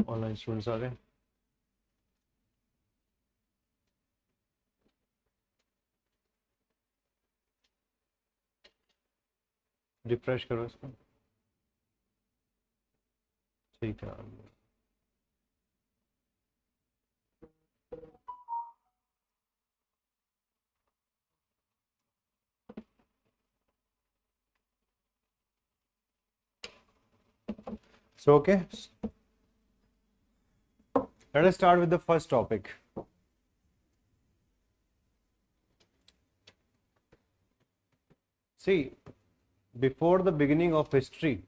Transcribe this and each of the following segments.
Online students आ गए। Refresh करो इसको। ठीक है। So okay, let us start with the first topic. See, before the beginning of history,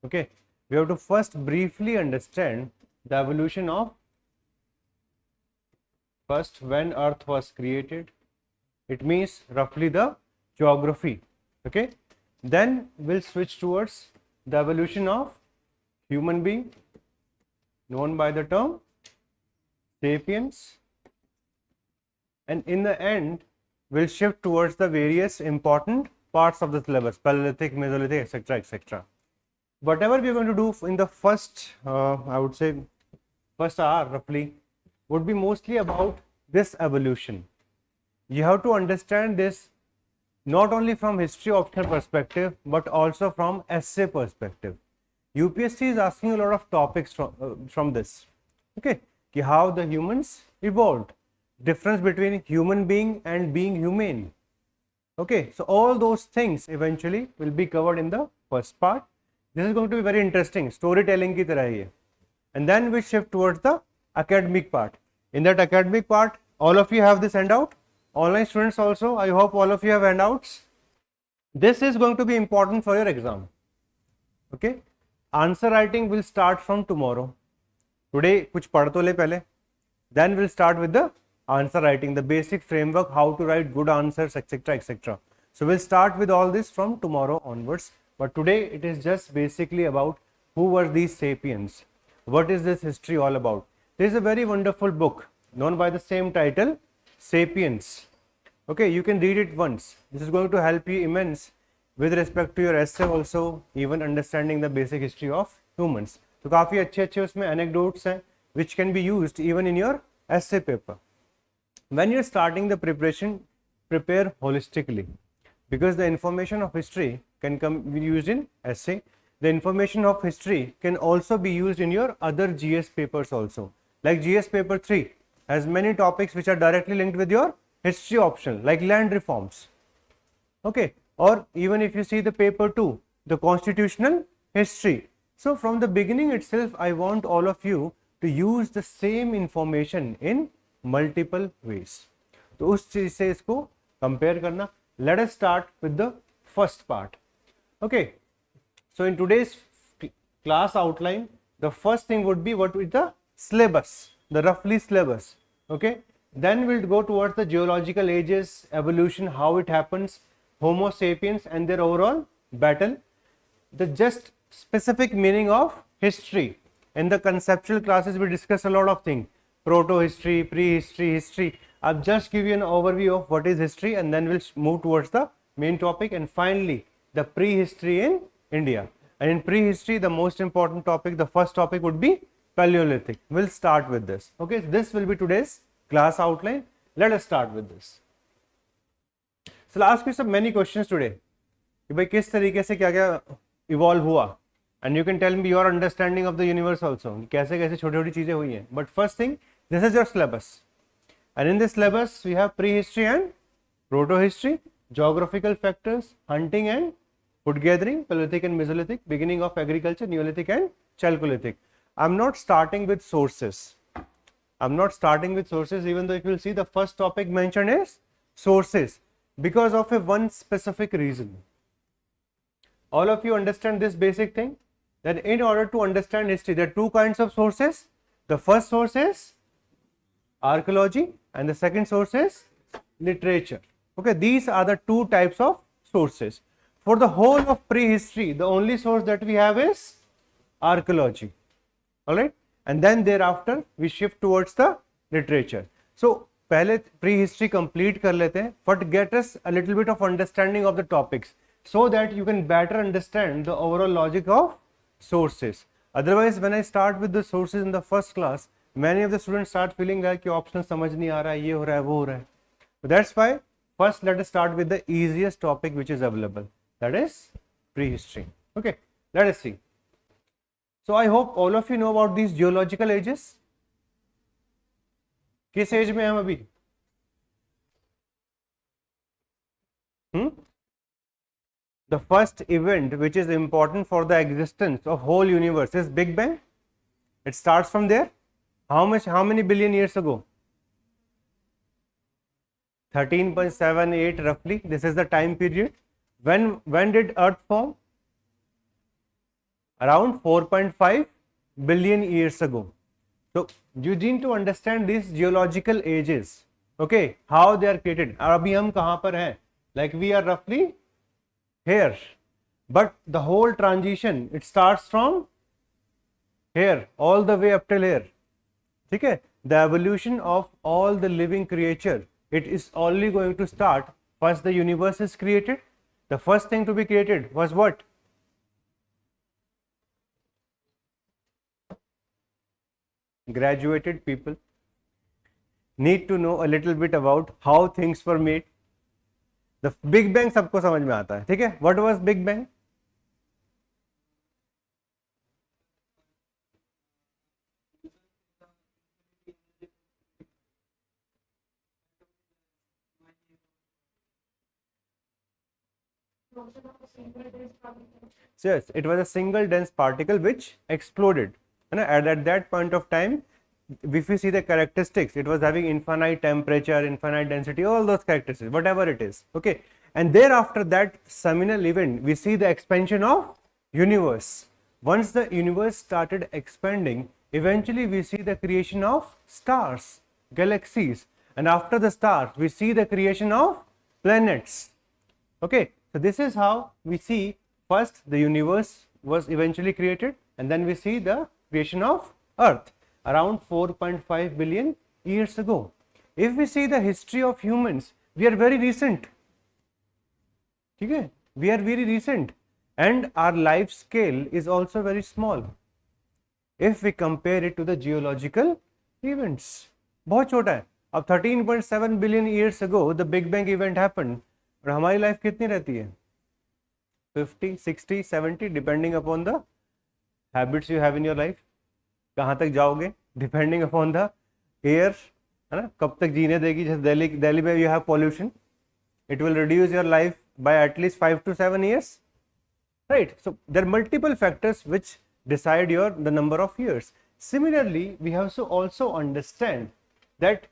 okay, we have to first briefly understand the evolution of first when Earth was created. It means roughly the geography, okay. Then we'll switch towards the evolution of human being, known by the term sapiens, and in the end we'll shift towards the various important parts of the syllabus, Paleolithic, Mesolithic, etc., etc. Whatever we are going to do in the first, I would say, first hour roughly, would be mostly about this evolution. You have to understand this not only from history optional perspective, but also from essay perspective. UPSC is asking a lot of topics from this, okay, how the humans evolved, difference between human being and being humane, okay. So all those things eventually will be covered in the first part. This is going to be very interesting, storytelling ki tarah hai. And then we shift towards the academic part. In that academic part, all of you have this handout. Online students also, I hope all of you have handouts. This is going to be important for your exam, okay. Answer writing will start from tomorrow. Today kuch padh to le pehle, then we'll start with the answer writing, the basic framework, how to write good answers, etc., etc. So we'll start with all this from tomorrow onwards, but today it is just basically about who were these sapiens, what is this history all about. There is a very wonderful book known by the same title, Sapiens, okay. You can read it once. This is going to help you immense with respect to your essay also, even understanding the basic history of humans. So काफी अच्छे उसमें anecdotes हैं which can be used even in your essay paper. When you're starting the preparation, prepare holistically, because the information of history can be used in essay. The information of history can also be used in your other GS papers also. Like GS paper 3 has many topics which are directly linked with your history optional, like land reforms, okay. Or even if you see the paper 2, the constitutional history. So from the beginning itself, I want all of you to use the same information in multiple ways. तो उस चीज से इसको compare करना. Let us start with the first part, okay. So in today's class outline, the first thing would be what is the syllabus, the roughly syllabus, okay. Then we'll go towards the geological ages, evolution, how it happens, Homo sapiens and their overall battle, the just specific meaning of history. In the conceptual classes we discuss a lot of things, proto-history, prehistory, history. I'll just give you an overview of what is history, and then we'll move towards the main topic, and finally the prehistory in India. And in prehistory, the most important topic, the first topic would be Paleolithic. We'll start with this, okay. So this will be today's class outline. Let us start with this. So I'll ask you some many questions today कि भाई किस तरीके से क्या क्या evolve हुआ, and you can tell me your understanding of the universe also, कैसे कैसे छोटी छोटी चीजें हुई हैं. But first thing, this is your syllabus, and in this syllabus we have prehistory and protohistory, geographical factors, hunting and food gathering, Paleolithic and Mesolithic, beginning of agriculture, Neolithic and Chalcolithic. I'm not starting with sources. I'm not starting with sources, even though if you will see the first topic mentioned is sources, because of a one specific reason. All of you understand this basic thing, that in order to understand history, there are two kinds of sources. The first source is archaeology and the second source is literature, okay. These are the two types of sources. For the whole of prehistory, the only source that we have is archaeology, all right. And then thereafter we shift towards the literature. So पहले prehistory complete कर लेते हैं, but get us a little bit of understanding of the topics, so that you can better understand the overall logic of sources. Otherwise, when I start with the sources in the first class, many of the students start feeling like कि optional समझ नहीं आ रहा है, ये हो रहा है, वो हो रहा है. So that's why first let us start with the easiest topic which is available, that is prehistory. Okay, let us see. So I hope all of you know about these geological ages. किस as में हम अभी? The first event which is important for the existence of whole universe is Big Bang. It starts from there. How many billion years ago? 13.78 roughly. This is the time period. When did Earth form? Around 4.5 billion years ago. So you need to understand these geological ages. Okay, how they are created. अभी हम कहाँ पर हैं? Like we are roughly here, but the whole transition it starts from here all the way up till here. ठीक है? The evolution of all the living creature, it is only going to start first the universe is created. The first thing to be created was what? Graduated people need to know a little bit about how things were made. The Big Bang सबको समझ में आता है, ठीक है? What was Big Bang? So yes, it was a single dense particle which exploded. And at that point of time, if you see the characteristics, it was having infinite temperature, infinite density, all those characteristics, whatever it is. Okay, and thereafter that seminal event, we see the expansion of universe. Once the universe started expanding, eventually we see the creation of stars, galaxies, and after the stars, we see the creation of planets. Okay, so this is how we see first the universe was eventually created, and then we see the creation of Earth around 4.5 billion years ago. If we see the history of humans, we are very recent. Okay? We are very recent, and our life scale is also very small if we compare it to the geological events. बहुत छोटा है. अब 13.7 billion years ago the Big Bang event happened. और हमारी life कितनी रहती है? 50, 60, 70 depending upon the habits you have in your life. कहाँ तक जाओगे? Depending upon the air, है ना? कब तक जीने देगी? जैसे दिल्ली में you have pollution, it will reduce your life by at least 5 to 7 years, right? So there are multiple factors which decide the number of years. Similarly, we have to also understand that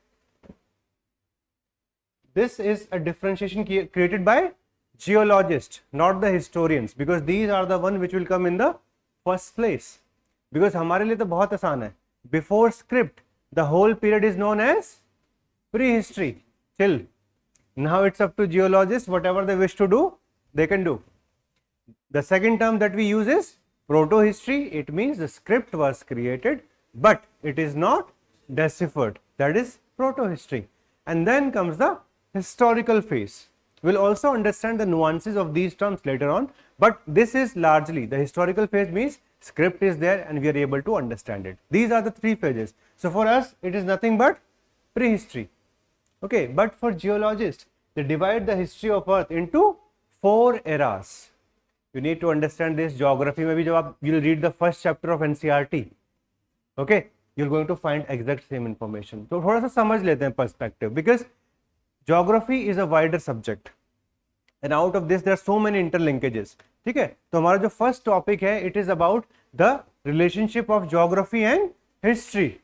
this is a differentiation created by geologists, not the historians, because these are the one which will come in the first place. Because हमारे लिए तो बहुत आसान है. Before script, the whole period is known as prehistory. Chill. Now it's up to geologists, whatever they wish to do, they can do. The second term that we use is protohistory. It means the script was created, but it is not deciphered. That is protohistory. And then comes the historical phase. We'll also understand the nuances of these terms later on, but this is largely the historical phase means script is there and we are able to understand it. These are the three phases. So for us, it is nothing but prehistory. Okay, but for geologists, they divide the history of Earth into 4 eras. You need to understand this. Geography में भी जब आप you'll read the first chapter of NCERT, okay, you're going to find exact same information. तो थोड़ा सा समझ लेते हैं perspective, because geography is a wider subject and out of this there are so many interlinkages. ठीक है, तो हमारा जो first topic है, it is about the relationship of geography and history.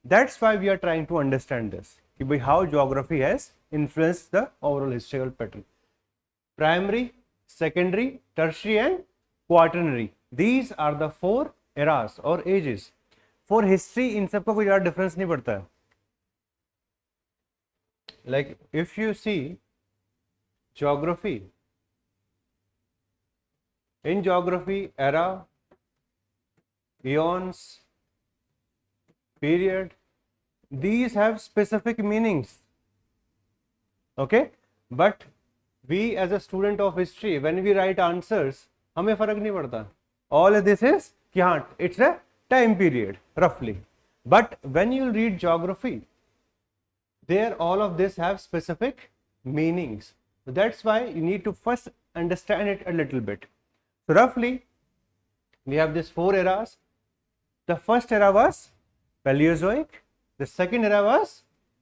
That's why we are trying to understand this, how geography has influenced the overall historical pattern. Primary, secondary, tertiary and quaternary. These are the 4 eras or ages. For history इन सबका कोई ज़्यादा difference नहीं पड़ता है. Like if you see geography, in geography, era, eons, period, these have specific meanings, okay, but we as a student of history, when we write answers, हमें फर्क नहीं पड़ता. All of this is कि हाँ it's a time period रफली. But when you read geography, there all of this have specific meanings. So that's why you need to first understand it a little bit. So roughly we have these 4 eras. The first era was Paleozoic, the second era was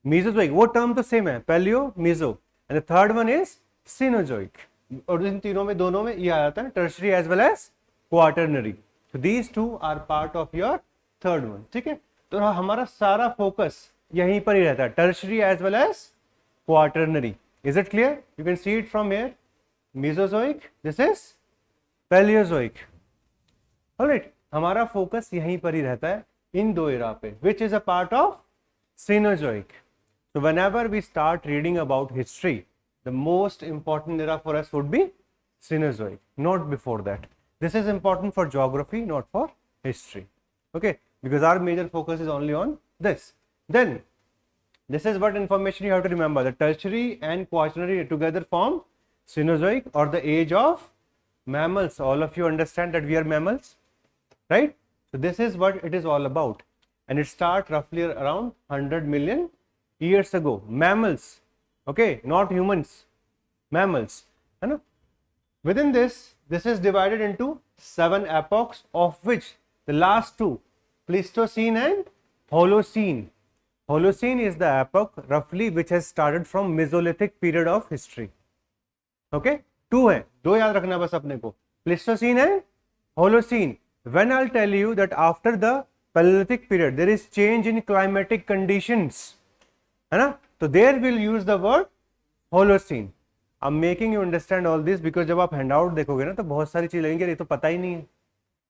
Mesozoic. वो term तो same है, Paleo, Meso, and the third one is Cenozoic. और इन तीनों में दोनों में ये आ जाता है tertiary as well as quaternary. So these two are part of your third one. ठीक है, तो हमारा सारा focus यहीं पर ही रहता है, tertiary as well as quaternary. Is it clear? You can see it from here. Mesozoic, this is Paleozoic. Alright, हमारा फोकस यहीं पर ही रहता है इन दो एरा पे, which is a part of Cenozoic. So whenever we start reading about history, the most important era for us would be Cenozoic, not before that. This is important for geography, not for history. Okay, because our major focus is only on this. Then this is what information you have to remember. The tertiary and quaternary together form Cenozoic, or the age of mammals. All of you understand that we are mammals, right? So this is what it is all about, and it starts roughly around 100 million years ago. Mammals, okay, not humans, mammals. Within this is divided into 7 epochs, of which the last 2, Pleistocene and Holocene. Holocene is the epoch roughly which has started from Mesolithic period of history. Okay, 2 है, 2 याद रखना बस अपने को, Pleistocene and Holocene. When I'll tell you that after the Paleolithic period there is change in climatic conditions, है ना, तो there will use the word Holocene. I'm making you understand all this because जब आप handout देखोगे ना तो बहुत सारी चीज लगेंगी, ये तो पता ही नहीं है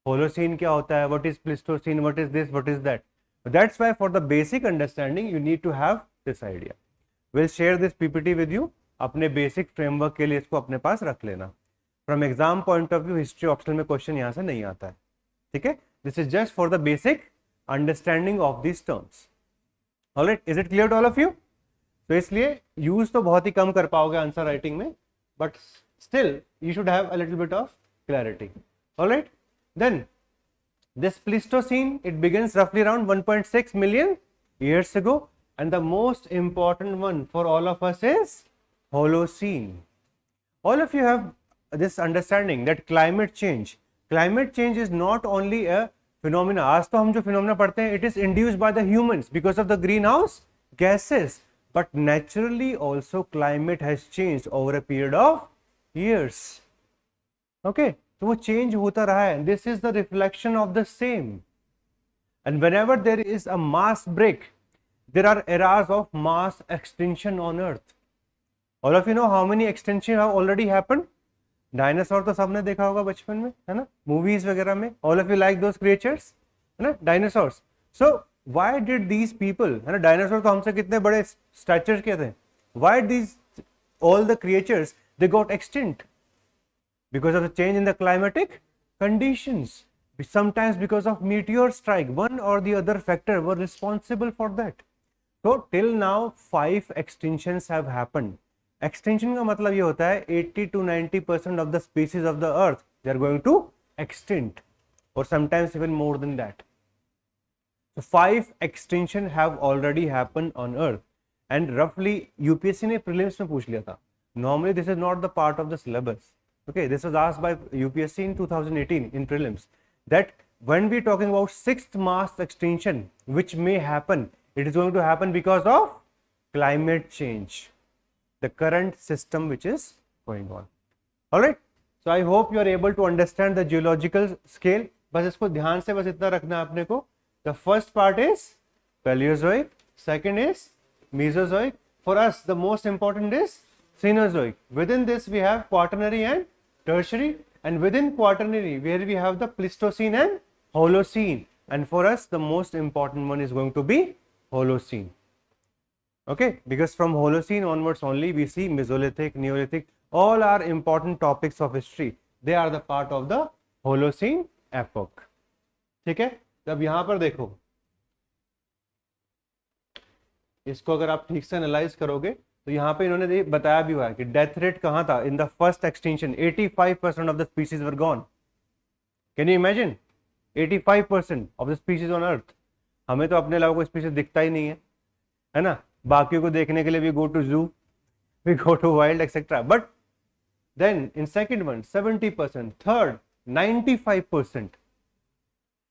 Holocene क्या होता है, what is Pleistocene, what is this, what is that. That's why for the basic understanding you need to have this idea. We'll share this PPT with you. अपने बेसिक फ्रेमवर्क के लिए इसको अपने पास रख लेना. From exam point of view history optional में question यहाँ से नहीं आता है, ठीक है. This is just for the basic understanding of this terms. Alright, is it clear to all of you? तो इसलिए यूज तो बहुत ही कम कर पाओगे आंसर राइटिंग में, but still you should have a little bit of clarity. Alright, then this Pleistocene, it begins roughly around 1.6 million years ago, and the most important one for all of us is Holocene. All of you have this understanding that climate change is not only a phenomena. आज तो हम जो phenomena पढ़ते हैं, it is induced by the humans because of the greenhouse gases, but naturally also climate has changed over a period of years. Okay, तो वो change होता रहा है. This is the reflection of the same, and whenever there is a mass break there are eras of mass extinction on earth. All of you know how many extinction have already happened. Dinosaur तो सबने देखा होगा बचपन में, है ना, movies वगैरह में. All of you like those creatures, है ना, dinosaurs. So why did these people, है ना, डायनासोर तो हमसे कितने बड़े स्टैचर के थे, why these all the creatures they got extinct? Because of the change in the climatic conditions, sometimes because of meteor strike. One or the other factor were responsible for that. So till now 5 extinctions have happened. Extinction का मतलब ये होता है 80 to 90% of the species of the earth they are going to extinct, or sometimes even more than that. So 5 extinction have already happened on earth, and roughly UPSC ने prelims में पूछ लिया था. Normally this is not the part of the syllabus. Okay, this was asked by UPSC in 2018 in prelims, that when we are talking about 6th mass extinction which may happen, it is going to happen because of climate change, the current system which is going on. All right, so I hope you are able to understand the geological scale. बस इसको ध्यान से बस इतना रखना है अपने को. The first part is Paleozoic, second is Mesozoic. For us the most important is Cenozoic. Within this we have quaternary and tertiary, and within quaternary where we have the Pleistocene and Holocene, and for us the most important one is going to be Holocene. Okay, because from Holocene onwards only we see Mesolithic, Neolithic, all are important topics of history. They are the part of the Holocene epoch. ठीक है, अब यहाँ पर देखो, इसको अगर आप ठीक से एनालाइज करोगे तो यहाँ पे इन्होंने बताया भी हुआ है कि डेथ रेट कहाँ था in the first extinction. 85% of the species were gone. Can you imagine? 85% of the species on earth. हमें तो अपने अलावा कोई स्पीशीज दिखता ही नहीं है ना। बाकियों को देखने के लिए we go to zoo, we go to wild etcetera, but then in second one 70%, third 95%,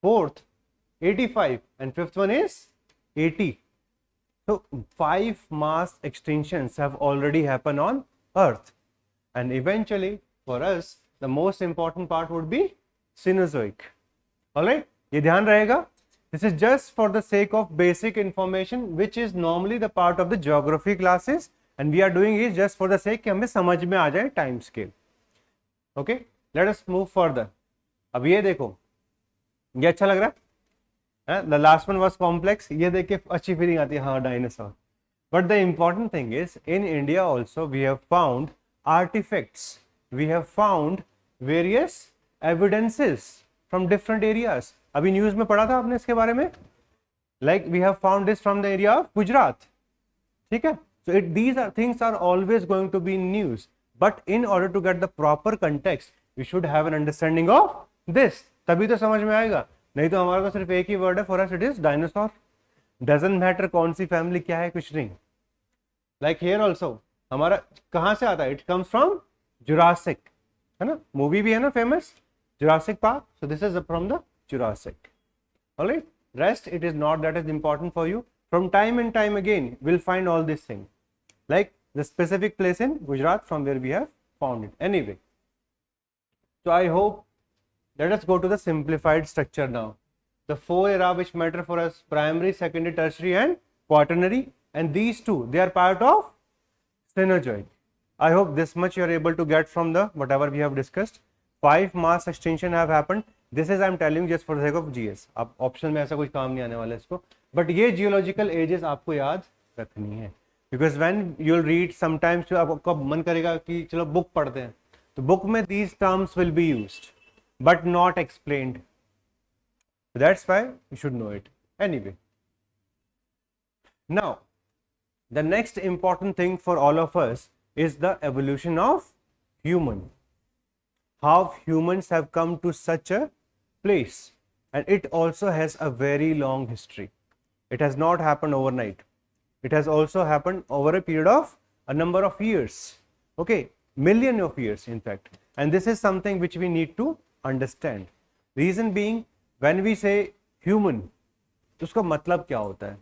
fourth 85, and fifth one is 80. So 5 mass extinctions have already happened on earth, and eventually for us the most important part would be Cenozoic. All right, ये ध्यान रहेगा. This is just for the sake of basic information which is normally the part of the geography classes, and we are doing it just for the sake कि हमें समझ में आ जाए time scale. Okay, let us move further. अब ये देखो, ये अच्छा लग रहा है. The last one was complex. ये देख के अच्छी फीलिंग आती है, हाँ dinosaur. But the important thing is in India also we have found artifacts, we have found various evidences from different areas. अभी न्यूज में पढ़ा था आपने इसके बारे में, like we have found this from the area of Gujarat. ठीक है, so these are things are always going to be in news, but in order to get the proper context we should have an understanding of this, तभी तो समझ में आएगा. नहीं तो हमारा तो सिर्फ एक ही वर्ड है, for us it is dinosaur. Doesn't matter कौन सी फैमिली क्या है, कुछ नहीं. लाइक हियर ऑल्सो हमारा कहाँ से आता है, इट कम्स फ्रॉम जुरासिक, है ना. मूवी भी है ना famous, Jurassic Park. So this is from the Jurassic. Alright, rest it is not that is important for you. From time and time again will find all this thing, like the specific place in Gujarat from where we have found it. Anyway, so I hope, let us go to the simplified structure now. The 4 era which matter for us: primary, secondary, tertiary and quaternary, and these two they are part of Cenozoic. I hope this much you are able to get from the whatever we have discussed. 5 mass extinction have happened. This is I am telling just for the sake of GS. अब option में ऐसा कुछ काम नहीं आने वाला इसको, but ये जियोलॉजिकल एजेस आपको याद रखनी है, because when you will read sometimes आपको मन करेगा कि चलो बुक पढ़ते हैं, तो बुक में these terms will be used but not explained. That's why you should know it. Anyway, now the next important thing for all of us is the evolution of human. How humans have come to such a place, and it also has a very long history. It has not happened overnight. It has also happened over a period of a number of years. Okay, million of years in fact, and this is something which we need to understand. Reason being, when we say human, तो उसका मतलब क्या होता है.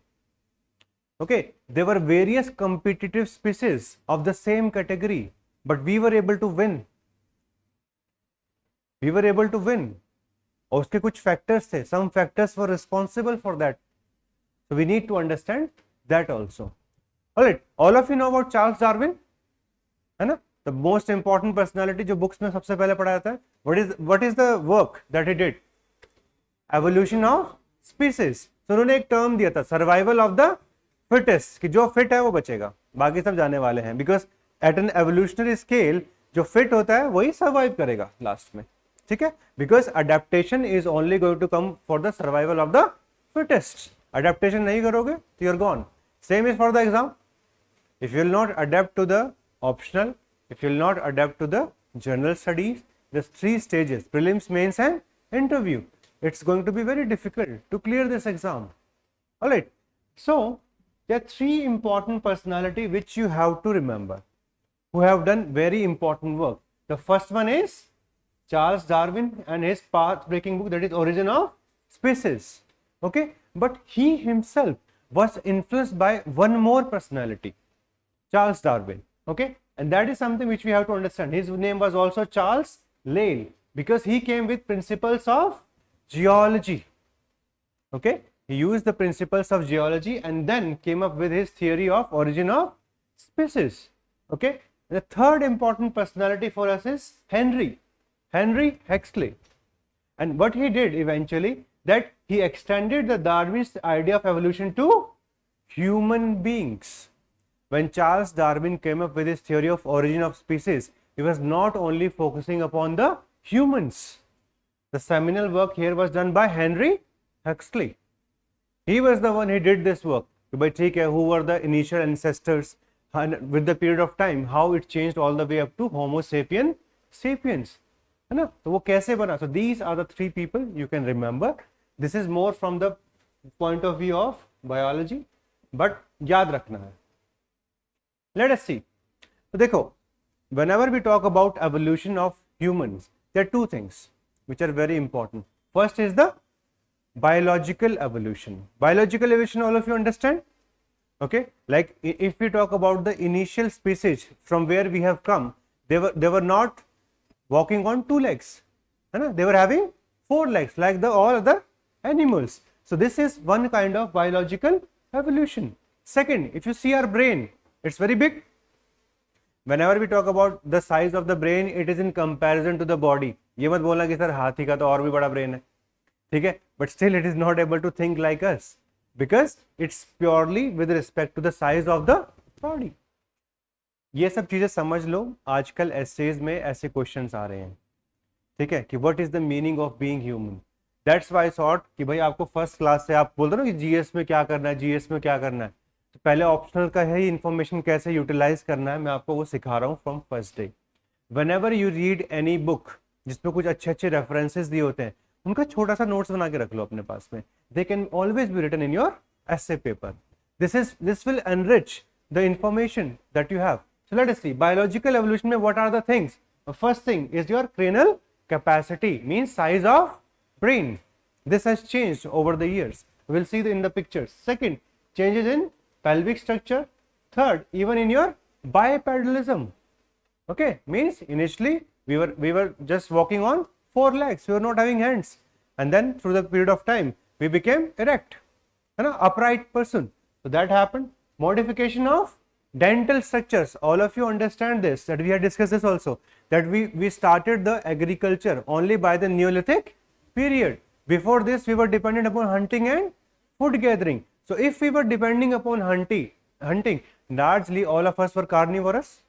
Okay, there were various competitive species of the same category, but we were able to win. We were able to win. और उसके कुछ factors थे. Some factors were responsible for that. So we need to understand that also. Alright, all of you know about Charles Darwin, है ना? The most important personality जो books में सबसे पहले पढ़ा जाता है. What is the work that he did? Evolution of species. तो उन्होंने एक टर्म दिया था, सर्वाइवल ऑफ द फिटेस्ट, कि जो फिट है वो बचेगा, बाकी सब जाने वाले हैं. Because at an evolutionary scale जो फिट होता है वही सर्वाइव करेगा लास्ट में. ठीक है, because adaptation is only going to come for the survival of the fittest. Adaptation नहीं करोगे तो you are gone. Same is for the exam. If you will not adapt to the optional, if you will not adapt to the general studies, there's 3 stages: prelims, mains and interview. It's going to be very difficult to clear this exam. All right, so there are 3 important personality which you have to remember, who have done very important work. The first one is Charles Darwin and his path-breaking book, that is Origin of Species. Okay, but he himself was influenced by one more personality, Charles Darwin. Okay, and that is something which we have to understand. His name was also Charles Lyell, because he came with principles of geology. Okay, he used the principles of geology and then came up with his theory of origin of species. Okay, the third important personality for us is Henry Huxley. And what he did eventually, that he extended the Darwin's idea of evolution to human beings. When Charles Darwin came up with his theory of origin of species, he was not only focusing upon the humans. The seminal work here was done by Henry Huxley. He was the one who did this work. But who were the initial ancestors, and with the period of time, how it changed all the way up to Homo sapiens. है ना, तो वो कैसे बना. So these are the 3 people you can remember. This is more from the point of view of biology, but याद रखना है. Let us see. तो देखो, whenever we talk about evolution of humans, there are 2 things which are very important. First is the biological evolution. Biological evolution, all of you understand? Okay, like if we talk about the initial species from where we have come, they were not walking on 2 legs, है ना, they were having 4 legs like the all other animals. So this is one kind of biological evolution. Second, if you see our brain, it's very big. Whenever we talk about the size of the brain, it is in comparison to the body. ये मत बोलना कि sir हाथी का तो और भी बड़ा ब्रेन है, ठीक है, but still it is not able to think like us because it's purely with respect to the size of the body. ये सब चीजें समझ लो, आजकल एसेज में ऐसे क्वेश्चंस आ रहे हैं, ठीक है, कि what is the meaning of being human. That's why sort कि भाई आपको फर्स्ट क्लास से आप बोलते हो ना कि जीएस में क्या करना है, जीएस में क्या करना है, तो पहले ऑप्शनल का है इन्फॉर्मेशन कैसे यूटिलाइज करना है, मैं आपको वो सिखा रहा हूँ from first day. Whenever you read any book जिसमें कुछ अच्छे अच्छे रेफरेंसेस दिए होते हैं, उनका छोटा सा नोट्स बना के रख लो अपने पास में. They can always be written in your essay paper. This will enrich the information that you have. So let us see biological evolution mein what are the things. The first thing is your cranial capacity, means size of brain. This has changed over the years. We'll see in the pictures. Second, changes in pelvic structure. Third, even in your bipedalism. Okay, means initially we were just walking on 4 legs, we were not having hands, and then through the period of time we became erect, upright person. So that happened. Modification of dental structures, all of you understand this, that we had discussed this also, that we started the agriculture only by the Neolithic period. Before this we were dependent upon hunting and food gathering. So if we were depending upon hunting, largely all of us were carnivorous.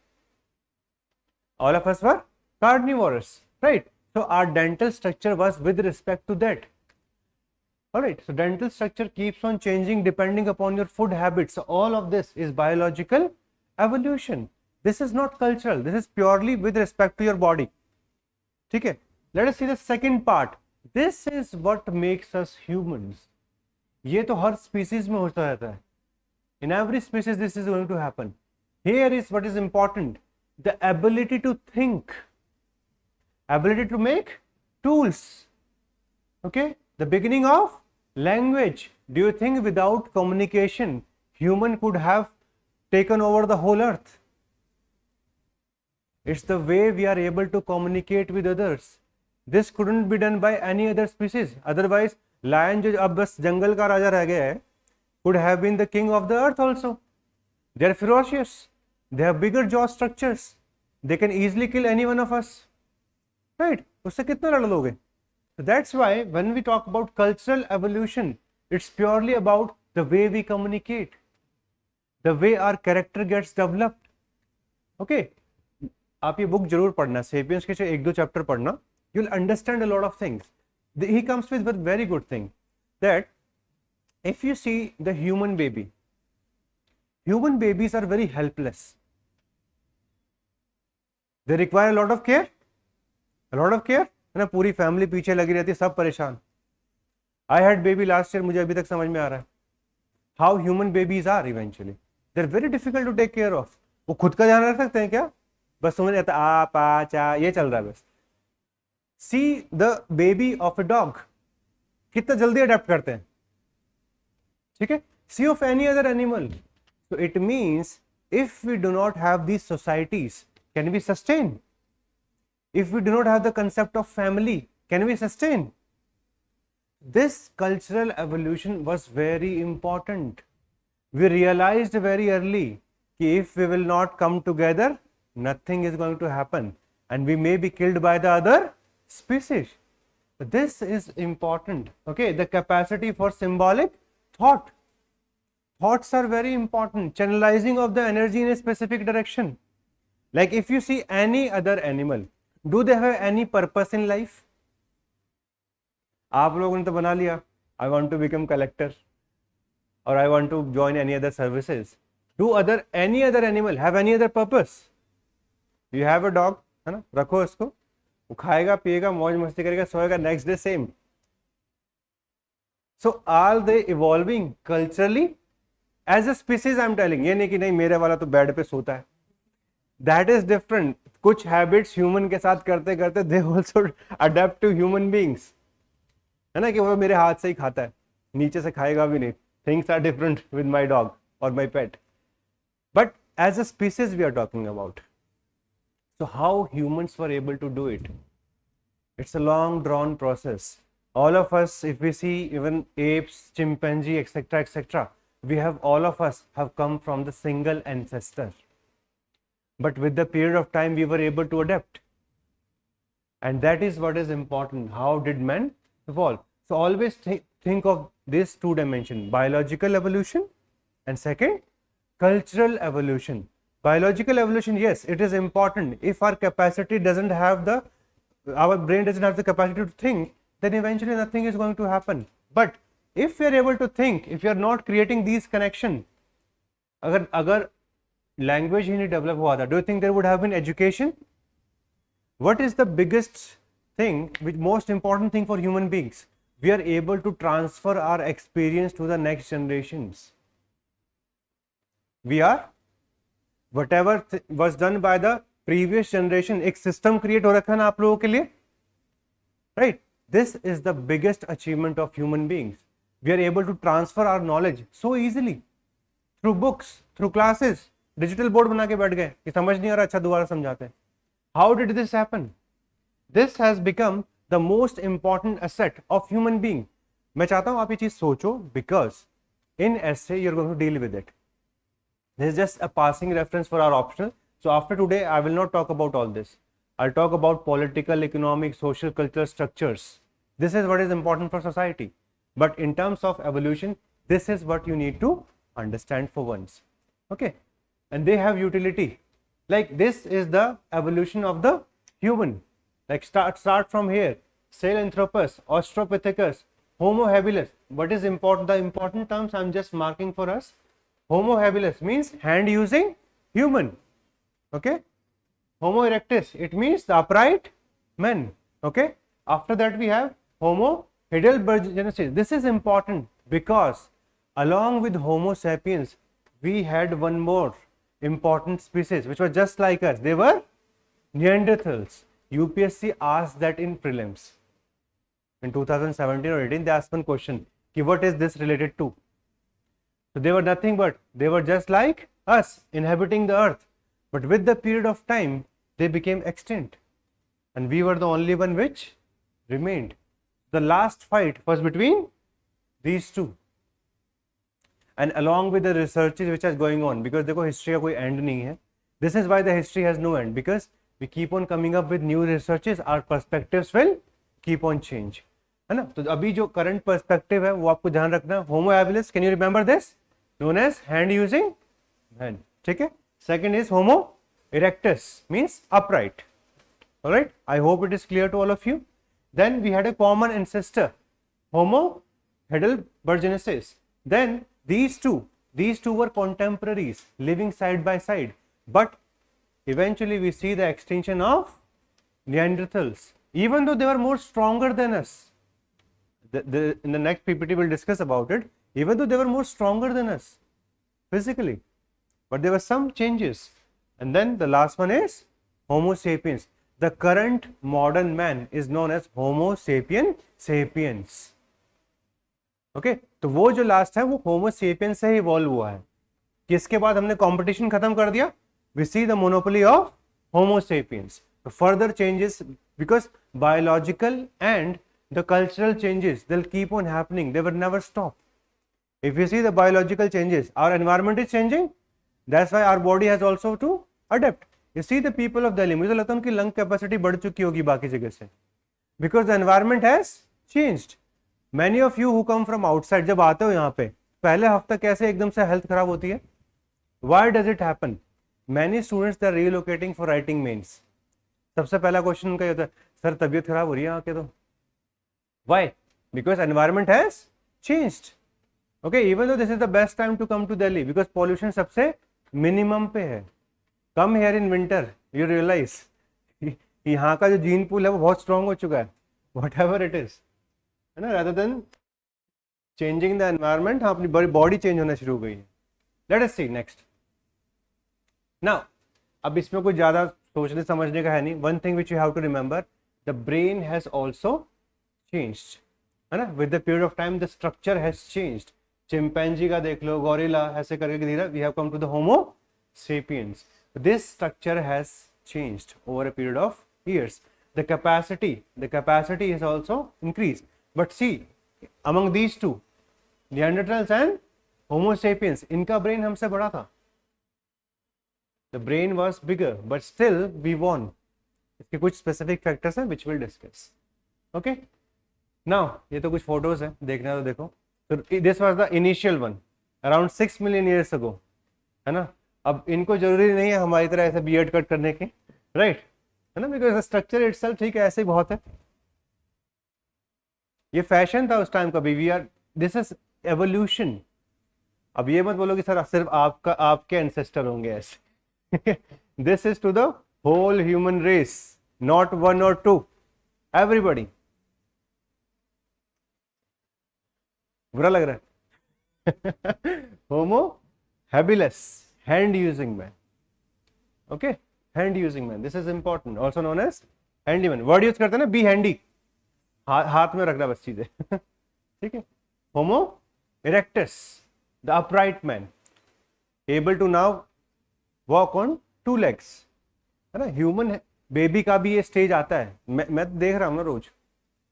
All of us were carnivorous, right? So our dental structure was with respect to that. Alright, so dental structure keeps on changing depending upon your food habits. So all of this is biological evolution. This is not cultural, this is purely with respect to your body. ठीक है, let us see the second part. This is what makes us humans. ये तो हर species में होता रहता है. In every species this is going to happen. Here is what is important, the ability to think, ability to make tools. Okay, the beginning of language. Do you think without communication human could have taken over the whole earth? It's the way we are able to communicate with others. This couldn't be done by any other species. Otherwise lion जो अब बस जंगल का राजा रह गया है could have been the king of the earth also. They are ferocious, they have bigger jaw structures, they can easily kill any one of us, right? उससे कितना लड़ लोगे? So that's why when we talk about cultural evolution, it's purely about the way we communicate, the way our character gets developed. Okay, आप ये book जरूर पढ़ना, sapiens के 1-2 chapter पढ़ना, you'll understand a lot of things. He comes with a very good thing, that if you see the human baby, human babies are very helpless. They require a lot of care, है ना, पूरी family पीछे लगी रहती है, सब परेशान. I had baby last year, मुझे अभी तक समझ में आ रहा है how human babies are eventually. They are very difficult to take care of. वो खुद का ध्यान रख सकते हैं क्या? बस समझ आता आ पा चा ये चल रहा है बस. See the baby of a dog, कितना जल्दी अडेप्ट करते हैं, ठीक है. See of any other animal. So it means if we do not have these societies, can we sustain? If we do not have the concept of family, can we sustain? This cultural evolution was very important. We realized very early that if we will not come together, nothing is going to happen and we may be killed by the other species. This is important. Okay, the capacity for symbolic thought. Thoughts are very important. Channelizing of the energy in a specific direction. Like if you see any other animal, do they have any purpose in life? आप लोगों ने तो बना लिया, I want to become collector or I want to join any other services. Do any other animal have any other purpose? You have a dog, है ना, रखो इसको, वो खाएगा पिएगा मौज मस्ती करेगा सोएगा next day same. So are they evolving culturally as a species? I'm telling, ये नहीं कि नहीं मेरे वाला तो बेड पे सोता है. That is different. कुछ habits human के साथ करते करते they also adapt to human beings. है ना कि वो मेरे हाथ से ही खाता है, नीचे से खाएगा भी नहीं. Things are different with my dog or my pet. But as a species we are talking about. So how humans were able to do it? It's a long drawn process. All of us, if we see even apes, chimpanzee, etc., we have, all of us have come from the single ancestor. But with the period of time, we were able to adapt. And that is what is important. How did man evolve? So always think of these two dimensions, biological evolution and second, cultural evolution. Biological evolution, yes, it is important. If our capacity doesn't have the, our brain doesn't have the capacity to think, then eventually nothing is going to happen. But if we are able to think, if you are not creating these connection, अगर language ही नहीं develop हुआ था, do you think there would have been education? What is the biggest thing, which most important thing for human beings? We are able to transfer our experience to the next generations. We are, whatever was done by the previous generation, एक system create हो रखा है ना आप लोगों के लिए, right? This is the biggest achievement of human beings. We are able to transfer our knowledge so easily through books, through classes. Digital board बना के बैठ गए कि समझ नहीं आ रहा, अच्छा दोबारा समझाते हैं. How did this happen? This has become the most important asset of human being. मैं चाहता हूँ आप ये चीज सोचो, because in essay you're going to deal with it. This is just a passing reference for our optional. So after today I will not talk about all this. I'll talk about political, economic, social, cultural structures. This is what is important for society. But in terms of evolution, this is what you need to understand for once. Okay? And they have utility. Like this is the evolution of the human. Like start from here. Sahelanthropus, Australopithecus, Homo habilis. What is important? The important terms I'm just marking for us. Homo habilis means hand using human. Okay? Homo erectus, it means the upright men. Okay? After that we have Homo heidelbergensis. This is important because along with Homo sapiens, we had one more important species which was just like us. They were Neanderthals. UPSC asked that in prelims. In 2017 or 18, they asked one question, what is this related to? So they were nothing but, they were just like us, inhabiting the earth. But with the period of time, they became extinct. And we were the only one which remained. The last fight was between these two. And along with the researches which are going on, because देखो history का कोई end नहीं है. This is why the history has no end, because we keep on coming up with new researches, our perspectives will keep on change. है ना? तो अभी जो current perspective है वो आपको ध्यान रखना. Homo habilis, can you remember this? Known as hand using hand. ठीक है? Second is Homo erectus, means upright. All right? I hope it is clear to all of you. Then we had a common ancestor, Homo heidelbergensis. Then these two were contemporaries living side by side. But eventually we see the extinction of Neanderthals. Even though they were more stronger than us, in the next PPT we'll discuss about it. Even though they were more stronger than us physically, but there were some changes. And then the last one is Homo sapiens. The current modern man is known as Homo sapiens. Okay, तो वो जो last है वो Homo sapiens से ही evolve हुआ है. किसके बाद हमने कंपटीशन खत्म कर दिया? We see the monopoly of Homo sapiens. The further changes, because biological and the cultural changes, they'll keep on happening. They will never stop. If you see the biological changes, our environment is changing. That's why our body has also to adapt. You see the people of Delhi, मुझे लगता है उनकी lung capacity बढ़ चुकी होगी बाकी जगह से, because the environment has changed. Many of you who come from outside, जब आते हो यहाँ पे पहले हफ्ता कैसे एकदम से health खराब होती है? Why does it happen? Many students they are relocating for writing mains. सबसे पहला क्वेश्चन उनका ये होता है, सर तबीयत खराब हो रही है आके तो. Why? Because environment has changed. Okay, even though this is the best time to come to Delhi, because pollution सबसे minimum पे है. Come here in winter, you realize कि यहाँ का जो जीन पूल है वो बहुत स्ट्रांग हो चुका है, वट एवर इट इज, है ना, rather than changing the environment, हाँ अपनी बॉडी चेंज होना शुरू हो गई है. Let us see next. Now अब इसमें कुछ ज्यादा सोचने समझने का है नहीं. One thing which you have to remember, the brain has also changed, है ना, with the period of time the structure has changed. Chimpanzee का देख लो, गोरिल्ला, ऐसे करके धीरे we have come to the homo sapiens. This structure has changed over a period of years. The capacity is also increased. But see, among these two, Neanderthals and Homo sapiens, इनका brain हमसे बड़ा था. The brain was bigger, but still we won. इसके कुछ specific factors हैं which we'll discuss. Okay? Now, ये तो कुछ photos हैं, देखना तो देखो. So this was the initial one, around 6 million years ago, है ना. अब इनको जरूरी नहीं है हमारी तरह ऐसे बियर्ड कट करने के, राइट, है ना, बिकॉज स्ट्रक्चर इटसेल्फ ठीक है, ऐसे ही बहुत है. ये फैशन था उस टाइम का भी. We are, this is evolution. अब ये मत बोलो कि सर सिर्फ आपके एंसेस्टर होंगे ऐसे. This is to the whole human race, not one और टू, एवरीबॉडी. बुरा लग रहा है. Homo habilis, hand using man. Okay, hand using man, this is important, also known as handyman. word use करते हैं ना, be handy, हाथ में रखना बस चीजें. ठीक है. Homo erectus, the upright man, able to now walk on 2 legs, है ना. ह्यूमन बेबी का भी ये स्टेज आता है, मैं तो देख रहा हूँ ना रोज.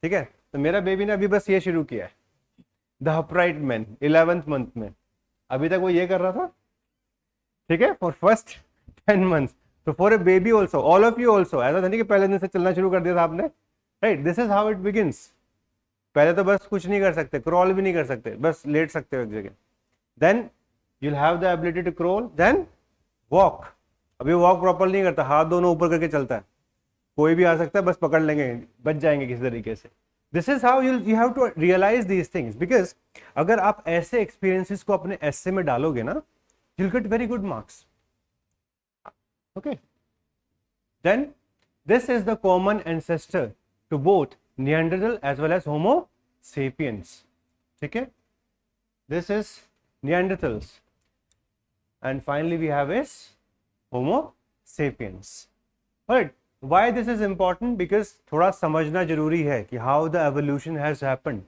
ठीक है, तो मेरा बेबी ने अभी बस ये शुरू किया है, the upright man, 11th month में. अभी तक वो ये कर रहा था, ठीक है, फॉर फर्स्ट 10 months. तो for a baby also, all of you also, ऐसा नहीं कि पहले दिन से चलना शुरू कर दिया था आपने, right. This is how it begins. पहले तो बस कुछ नहीं कर सकते, क्रॉल भी नहीं कर सकते, बस लेट सकते हो एक जगह. Then you have the ability to crawl, then walk. अभी वॉक प्रॉपर नहीं करता, हाथ दोनों ऊपर करके चलता है. कोई भी आ सकता है, बस पकड़ लेंगे, बच जाएंगे किसी तरीके से. This is how you have to realize these things, because अगर आप ऐसे एक्सपीरियंसेस को अपने एस्से में डालोगे ना, you'll get very good marks. Okay, then this is the common ancestor to both Neanderthal as well as Homo sapiens. Okay, this is Neanderthals, and finally we have is Homo sapiens. But why this is important? Because थोड़ा समझना जरूरी है कि how the evolution has happened.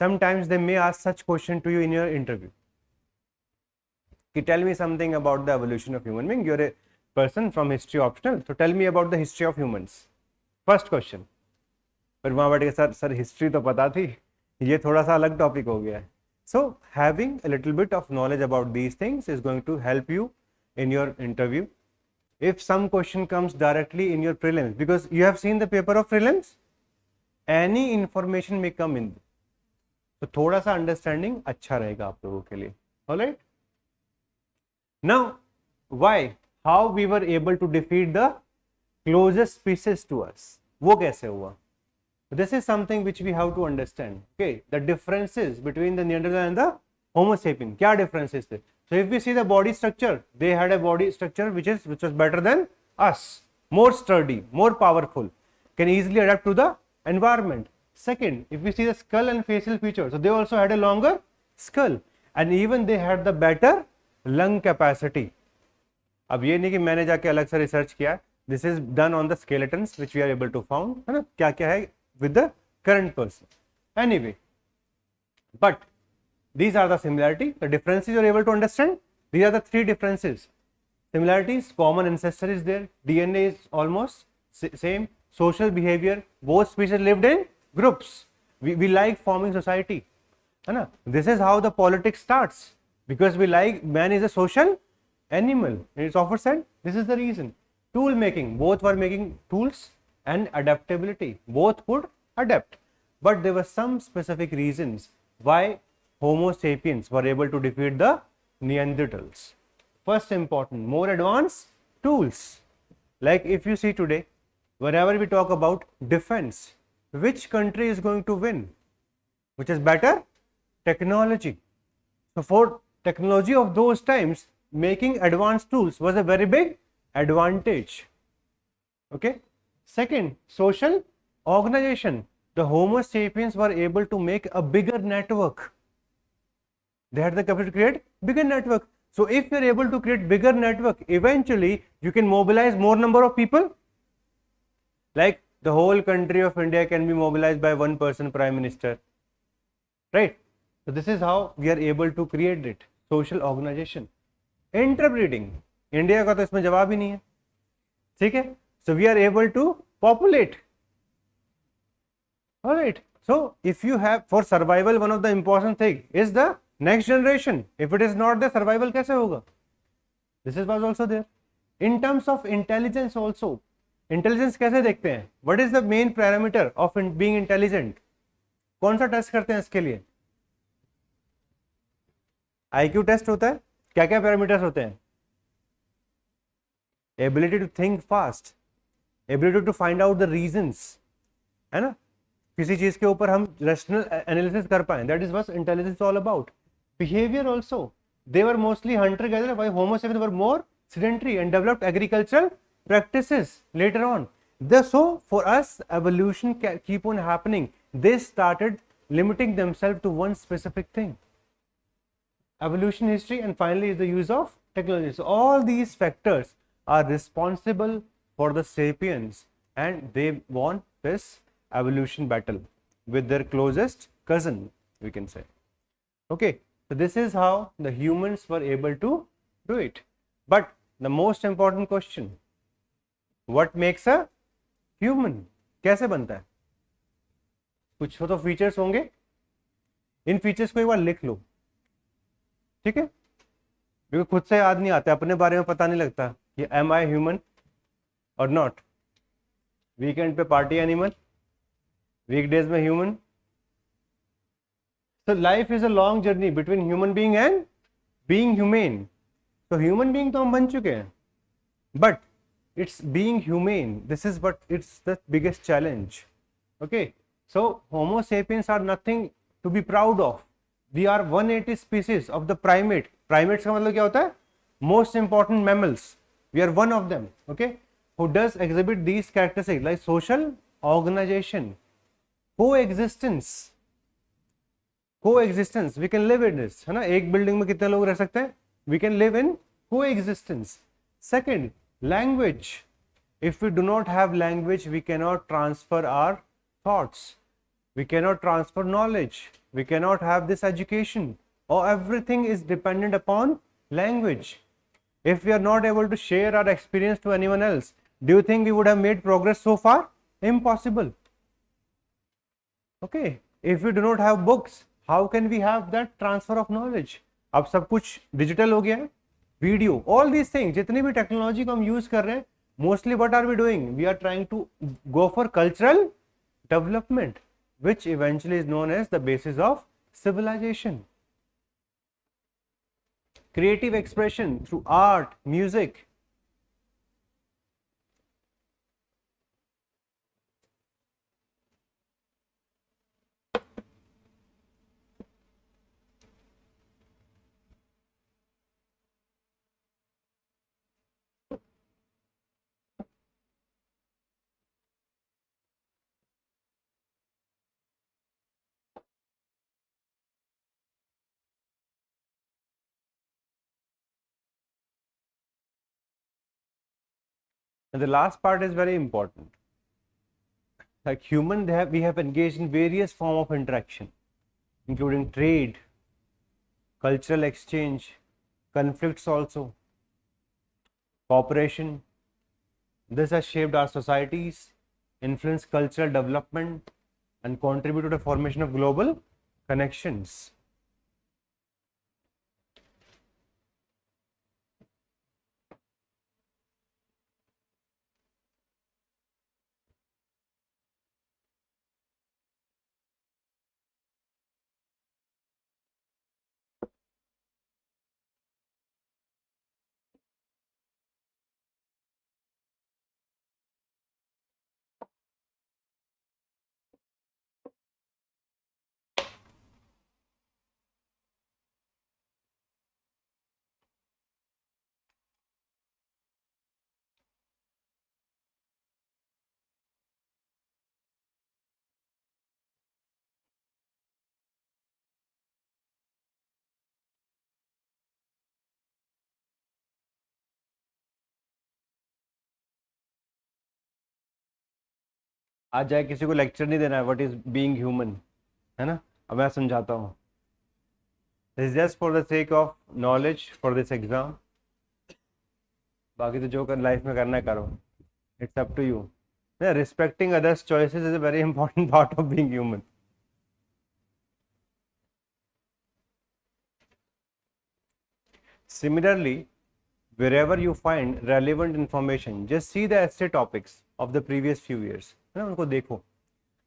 Sometimes they may ask such question to you in your interview. Tell me something about the evolution of human being. You're a person from history optional, so tell me about the history of humans. First question. पर वहाँ बैठ के sir history तो पता थी, ये थोड़ा सा अलग टॉपिक हो गया है. So having a little bit of knowledge about these things is going to help you in your interview. If some question comes directly in your prelims, because you have seen the paper of prelims, any information may come in. तो थोड़ा सा understanding अच्छा रहेगा आप लोगों के लिए. Alright. Now, why? How we were able to defeat the closest species to us? वो कैसे हुआ? This is something which we have to understand. Okay, the differences between the Neanderthal and the Homo sapien. क्या differences थे? So if we see the body structure, they had a body structure which was better than us, more sturdy, more powerful, can easily adapt to the environment. Second, if we see the skull and facial features, so they also had a longer skull, and even they had the better lung capacity. अब ये नहीं कि मैंने जाके अलग से research किया, this is done on the skeletons which we are able to found, है ना, क्या क्या है with the current person. Anyway, but these are the similarity. The differences you are able to understand, these are the 3 differences. Similarities, common ancestor is there, DNA is almost same, social behavior, both species lived in groups, we like forming society, है ना. This is how the politics starts, because we like, man is a social animal, and it's often said this is the reason. Tool making, both were making tools, and adaptability, both could adapt, but there were some specific reasons why Homo sapiens were able to defeat the Neanderthals. First important, more advanced tools. Like if you see today, whenever we talk about defense, which country is going to win? Which is better? Technology. So for technology of those times, making advanced tools was a very big advantage. Okay. Second, social organization. The Homo sapiens were able to make a bigger network. They had the capacity to create bigger network. So if you're able to create bigger network, eventually you can mobilize more number of people. Like the whole country of India can be mobilized by one person, prime minister, right? So this is how we are able to create it, social organization. Interbreeding, India का तो इसमें जवाब ही नहीं है, ठीक है? So we are able to populate. All right. So if you have, for survival, one of the important thing is the next generation. If it is not there, survival कैसे होगा? This is was also there. In terms of intelligence also, intelligence कैसे देखते हैं? What is the main parameter of being intelligent? कौन सा test करते हैं इसके लिए? IQ टेस्ट होता है. क्या क्या पैरामीटर्स होते हैं? Ability to think fast, ability to find out the reasons, है ना? किसी चीज के ऊपर हम रैशनल एनालिसिस कर पाए. That is what intelligence all about. Behaviour also, they were mostly Hunter gatherer, while homo sapiens were more sedentary and developed agricultural practices later on. So for us, evolution keep on happening. They started limiting themselves to one specific thing. Evolution history, and finally is the use of technology. So all these factors are responsible for the sapiens, and they won this evolution battle with their closest cousin, we can say. Okay, so this is how the humans were able to do it. But the most important question, what makes a human? कैसे बनता है? कुछ तो features होंगे, इन features को एक बार लिख लो, ठीक है? क्योंकि खुद से याद नहीं आता, अपने बारे में पता नहीं लगता कि एम आई ह्यूमन और नॉट. वीकेंड पे पार्टी एनिमल, वीकडेज में human. So life is a long journey between human being and being humane. So human being तो हम बन चुके हैं, but it's being humane. This is what it's the biggest challenge. Okay, so Homo sapiens are nothing to be proud of. We are 180 species of the primate. Primates का मतलब क्या होता है? Most important mammals. We are one of them. Okay, who does exhibit these characteristics like social organization, coexistence. Coexistence, we can live in this, है ना? एक building में कितने लोग रह सकते हैं? We can live in coexistence. Second, language. If we do not have language, we cannot transfer our thoughts. We cannot transfer knowledge. We cannot have this education. Or everything is dependent upon language. If we are not able to share our experience to anyone else, do you think we would have made progress so far? Impossible. Okay, if we do not have books, how can we have that transfer of knowledge? अब सब कुछ digital हो गया है, video, all these things, जितनी भी technology को हम यूज कर रहे हैं, mostly what are we doing? We are trying to go for cultural development, which eventually is known as the basis of civilization. Creative expression through art, music. And the last part is very important. Like human, we have engaged in various form of interaction, including trade, cultural exchange, conflicts also, cooperation. This has shaped our societies, influenced cultural development, and contributed to the formation of global connections. आज जाए किसी को lecture नहीं देना है what is being human, है ना। अब मैं समझाता हूँ, this is just for the sake of knowledge for this exam. बाकी तो जो कर लाइफ में करना है करो, it's up to you. Respecting others choices is a very important part of being human. Similarly, wherever you find relevant information, just see the essay topics of the previous few years, है ना, उनको देखो,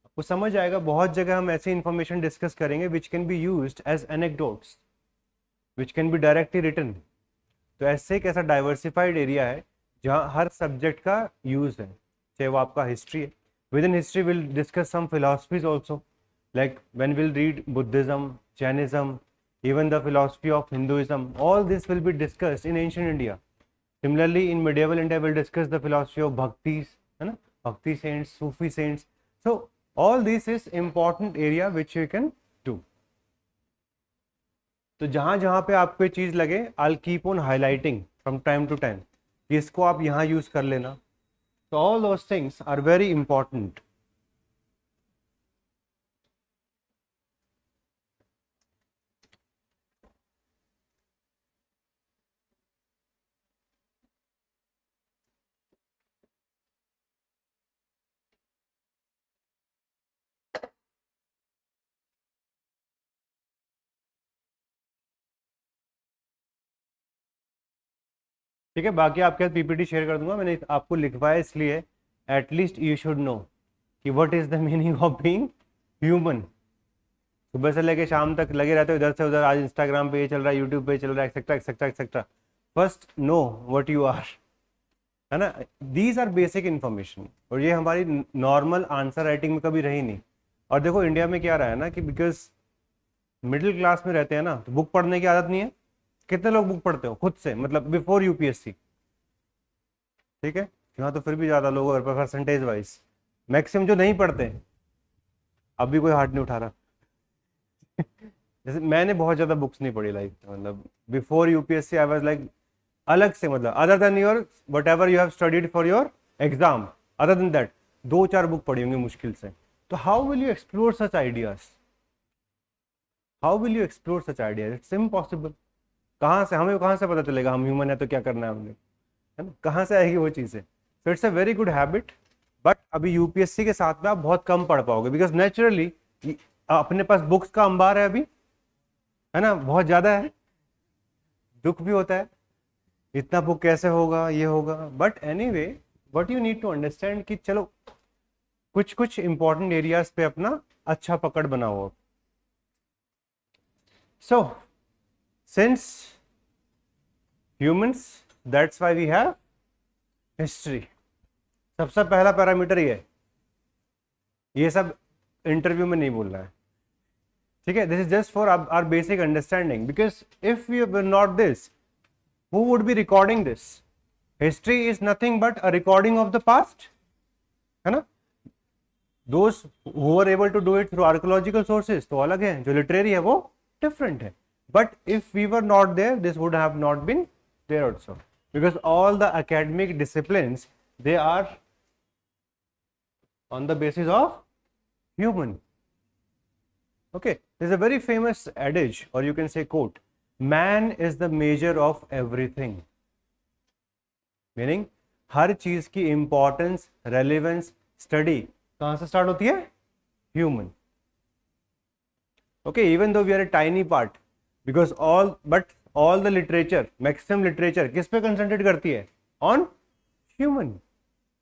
आपको समझ आएगा। बहुत जगह हम ऐसी इंफॉर्मेशन डिस्कस करेंगे which can be used as anecdotes, which can be directly written। तो ऐसे एक ऐसा डाइवर्सिफाइड एरिया है जहाँ हर सब्जेक्ट का यूज है, चाहे वो आपका हिस्ट्री है। Within history will discuss some philosophies also, like when will read Buddhism, Jainism, even the philosophy of Hinduism, all this will be discussed in ancient India. Similarly, in medieval India, we'll discuss the philosophy of bhaktis, है ना, bhakti saints, Sufi saints. So, all this is important area which you can do. तो जहाँ जहाँ पे आपको ये चीज़ लगे, I'll keep on highlighting from time to time कि इसको आप यहाँ यूज़ कर लेना। So, all those things are very important. ठीक है, बाकी आपके साथ पीपीटी शेयर कर दूंगा। मैंने आपको लिखवाया इसलिए एटलीस्ट यू शुड नो कि what is the meaning of being human. सुबह से लेके शाम तक लगे रहते हो इधर से उधर, आज इंस्टाग्राम पे ये चल रहा है, यूट्यूब पे चल रहा है, etcetera etcetera etcetera. First know what you are, है ना। दीज आर बेसिक इन्फॉर्मेशन, और ये हमारी नॉर्मल आंसर राइटिंग में कभी रही नहीं। और देखो इंडिया में क्या रहा है ना कि बिकॉज मिडिल क्लास में रहते हैं ना, तो बुक पढ़ने की आदत नहीं है। कितने लोग बुक पढ़ते हो खुद से, मतलब बिफोर यूपीएससी? ठीक है, यहाँ तो फिर भी ज़्यादा लोग हैं परसेंटेज वाइज। मैक्सिमम जो नहीं पढ़ते, अभी कोई हाथ नहीं उठा रहा। जैसे मैंने बहुत ज़्यादा बुक्स नहीं पढ़ी लाइफ में, मतलब before UPSC I was like अलग से, मतलब other than your what ever you have studied for your exam, other than that 2-4 book पढ़ी होंगी मुश्किल से। तो how will you explore such ideas? How will you explore such ideas? It's impossible. कहाँ से, हमें कहाँ से पता चलेगा हम ह्यूमन है तो क्या करना है हमने, है ना, कहाँ से आएगी वो चीज़ें? So it's a very good habit, but अभी यूपीएससी के साथ में आप बहुत कम पढ़ पाओगे, बिकॉज नेचुरली अपने पास बुक्स का अंबार है अभी, है ना, बहुत ज़्यादा है। दुख भी होता है, इतना बुक कैसे होगा, ये होगा। But anyway what you need to understand कि चलो कुछ कुछ इंपॉर्टेंट एरियाज पे अपना अच्छा पकड़ बनाओ। सो since humans, that's why we have history। सबसे पहला पैरामीटर ये है, ये सब इंटरव्यू में नहीं बोल रहा है, ठीक है। This is just for our basic understanding, because if we were not this, who would be recording this? History is nothing but a recording of the past, है ना। Those who are able to do it through archaeological sources तो अलग है, जो literary है वो different है। But if we were not there, this would have not been there also, because all the academic disciplines, they are on the basis of human. Okay, there's a very famous adage, or you can say quote, man is the measure of everything, meaning हर चीज की importance, relevance, study कहाँ से start होती है? Human. Okay, even though we are a tiny part, because all the literature, maximum literature किस पे concentrate करती है? On human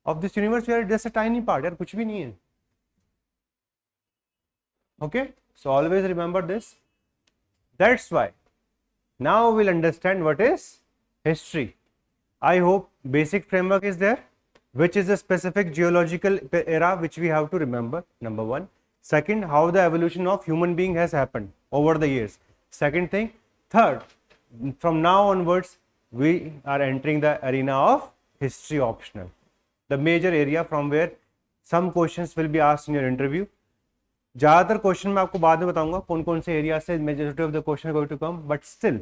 of this universe। we are just a tiny part, यार कुछ भी नहीं है। Okay, so always remember this। That's why now we'll understand what is history। I hope basic framework is there, which is a specific geological era which we have to remember, number one. Second, how the evolution of human being has happened over the years. Second thing. Third, from now onwards we are entering the arena of history optional, the major area from where some questions will be asked in your interview। ज़्यादातर question मैं आपको बाद में बताऊंगा कौन कौन से area से majority of the question going to come, but still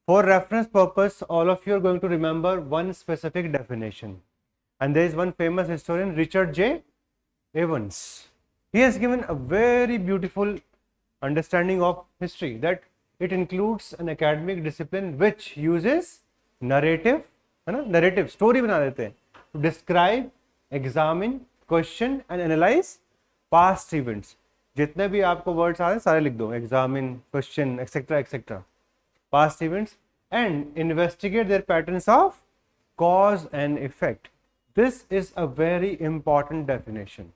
for reference purpose all of you are going to remember one specific definition, and there is one famous historian Richard J Evans. He has given a very beautiful understanding of history, that it includes an academic discipline which uses narrative, है ना, narrative story बना देते हैं, to describe, examine, question and analyze past events. जितने भी आपको words आ रहे हैं सारे लिख दो, examine, question, etc etc, past events, and investigate their patterns of cause and effect. This is a very important definition.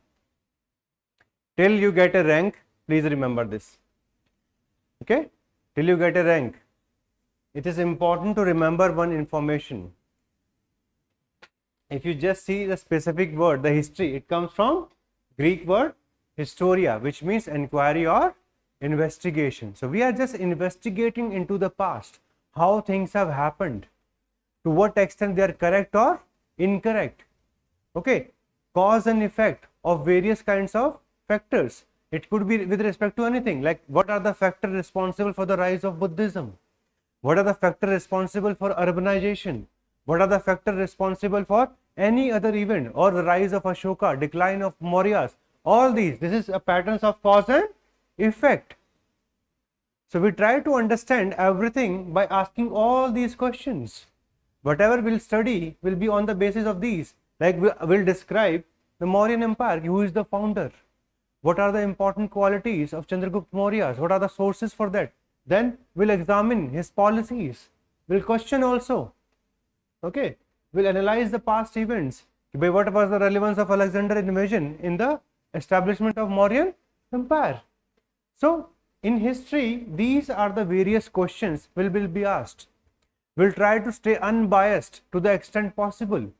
Till you get a rank, please remember this. Okay, till you get a rank, it is important to remember one information. If you just see the specific word, the history, it comes from Greek word historia, which means inquiry or investigation. So we are just investigating into the past, how things have happened, to what extent they are correct or incorrect. Okay, cause and effect of various kinds of factors. It could be with respect to anything, like what are the factors responsible for the rise of Buddhism? What are the factors responsible for urbanization? What are the factors responsible for any other event, or the rise of Ashoka, decline of Mauryas? All these, this is a patterns of cause and effect. So we try to understand everything by asking all these questions. Whatever we'll study will be on the basis of these. Like we'll describe the Mauryan Empire, who is the founder. What are the important qualities of Chandragupta Maurya? What are the sources for that? Then we'll examine his policies. We'll question also. Okay, we'll analyze the past events. What was the relevance of Alexander invasion in the establishment of Mauryan Empire? So in history, these are the various questions will be asked. We'll try to stay unbiased to the extent possible.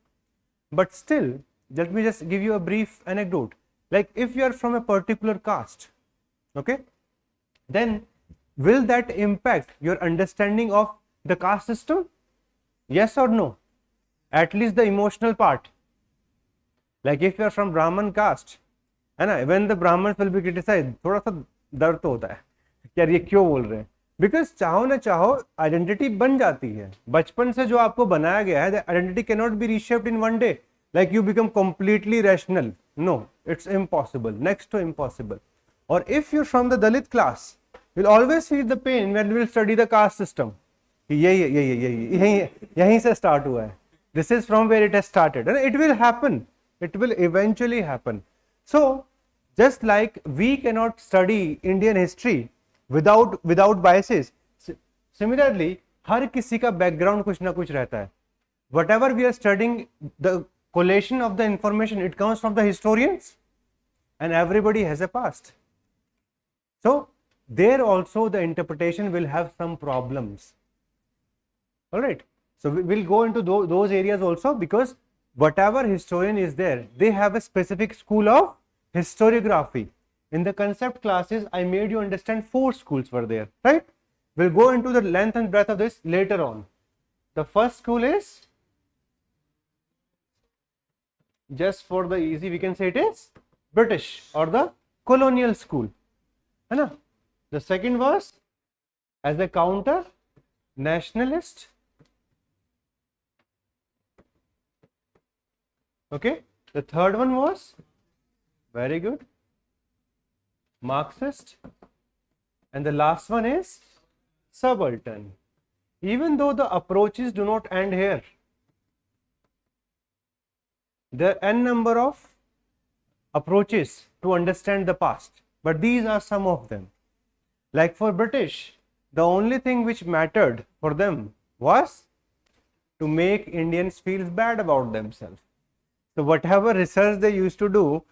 But still, let me just give you a brief anecdote. Like if you are from a particular caste, okay, then will that impact your understanding of the caste system? Yes or no? At least the emotional part. Like if you are from Brahman caste, है ना, when the Brahmins will be criticized, थोड़ा सा दर्द तो होता है कि यार ये क्यों बोल रहे हैं, बिकॉज चाहो ना चाहो आइडेंटिटी बन जाती है. बचपन से जो आपको बनाया गया है, identity can not be reshaped in one day. Like you become completely rational. No, it's impossible, next to impossible. Or if you're from the Dalit class, you'll always feel the pain when we will study the caste system. यहीं से start हुआ है. This is from where it has started, and it will happen. It will eventually happen. So, just like we cannot study Indian history without biases, similarly, हर किसी का background कुछ ना कुछ रहता है. Whatever we are studying, the collation of the information, it comes from the historians, and everybody has a past. So there also the interpretation will have some problems. All right, so we will go into those areas also, because whatever historian is there, they have a specific school of historiography. In the concept classes, I made you understand 4 schools were there, right? We'll go into the length and breadth of this later on. The first school is, just for the easy, we can say it is British or the colonial school, है ना. The second was as a counter nationalist. Okay, the third one was very good Marxist, and the last one is subaltern. Even though the approaches do not end here, there are n number of approaches to understand the past, but these are some of them. Like for British, the only thing which mattered for them was to make Indians feel bad about themselves. So whatever research they used to do,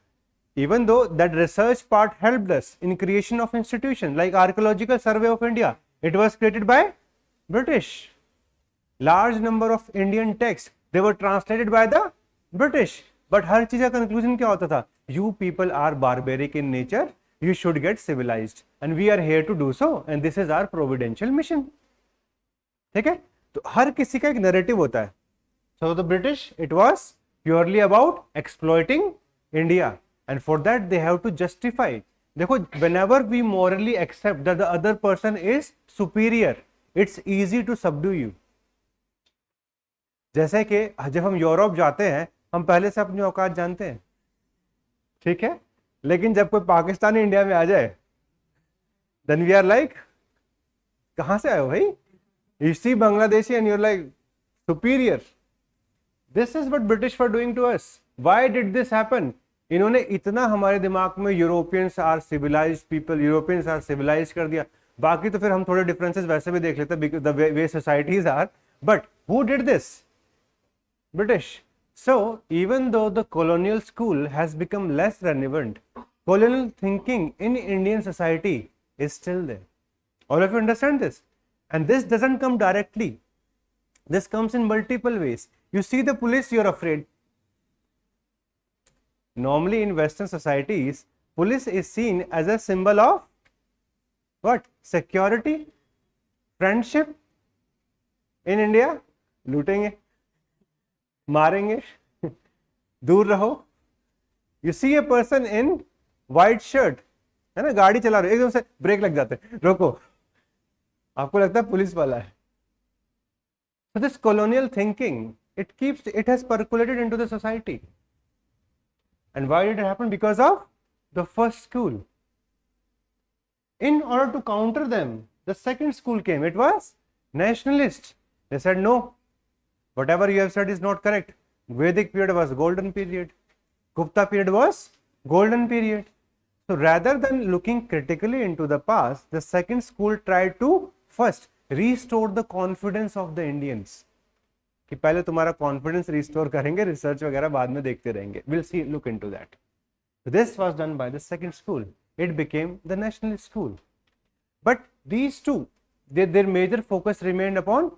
even though that research part helped us in creation of institutions like Archaeological Survey of India, it was created by British. Large number of Indian texts, they were translated by the British. But हर चीज का conclusion क्या होता था? You people are barbaric in nature, you should get civilized, and we are here to do so, and this is our providential mission. ठीक है, तो हर किसी का एक narrative होता है. So the British, it was purely about exploiting India, and for that they have to justify. देखो, whenever we morally accept that the other person is superior, it's easy to subdue you. जैसे कि जब हम Europe जाते हैं, हम पहले से अपनी औकात जानते हैं. ठीक है, लेकिन जब कोई पाकिस्तानी इंडिया में आ जाए देन वी आर लाइक, कहां से आए हो भाई? You see Bangladeshi and you are like superior. This is what British were doing to us. Why did this happen? इन्होंने इतना हमारे दिमाग में Europeans are civilised people, Europeans are civilise कर दिया. बाकी तो फिर हम थोड़े डिफरेंसेस वैसे भी देख लेते हैं, the way societies are, but who did this? British. So even though the colonial school has become less relevant, colonial thinking in Indian society is still there. All of you understand this? And this doesn't come directly. This comes in multiple ways. You see the police, you're afraid. Normally in Western societies, police is seen as a symbol of what? Security, friendship. In India, लूटेंगे, मारेंगे, दूर रहो. You see a person in white shirt, है ना, गाड़ी चला रहे, एकदम से ब्रेक लग जाते हैं, रोको, आपको लगता है पुलिस वाला है. So this colonial thinking, it has percolated into the society. And why did it happen? Because of the first school. In order to counter them, the second school came. It was nationalist. They said no, whatever you have said is not correct. Vedic period was golden period. Gupta period was golden period. So rather than looking critically into the past, the second school tried to first restore the confidence of the Indians. कि पहले तुम्हारा confidence restore करेंगे, research वगैरह बाद में देखते रहेंगे. We'll see, look into that. So this was done by the second school. It became the nationalist school. But these two, their major focus remained upon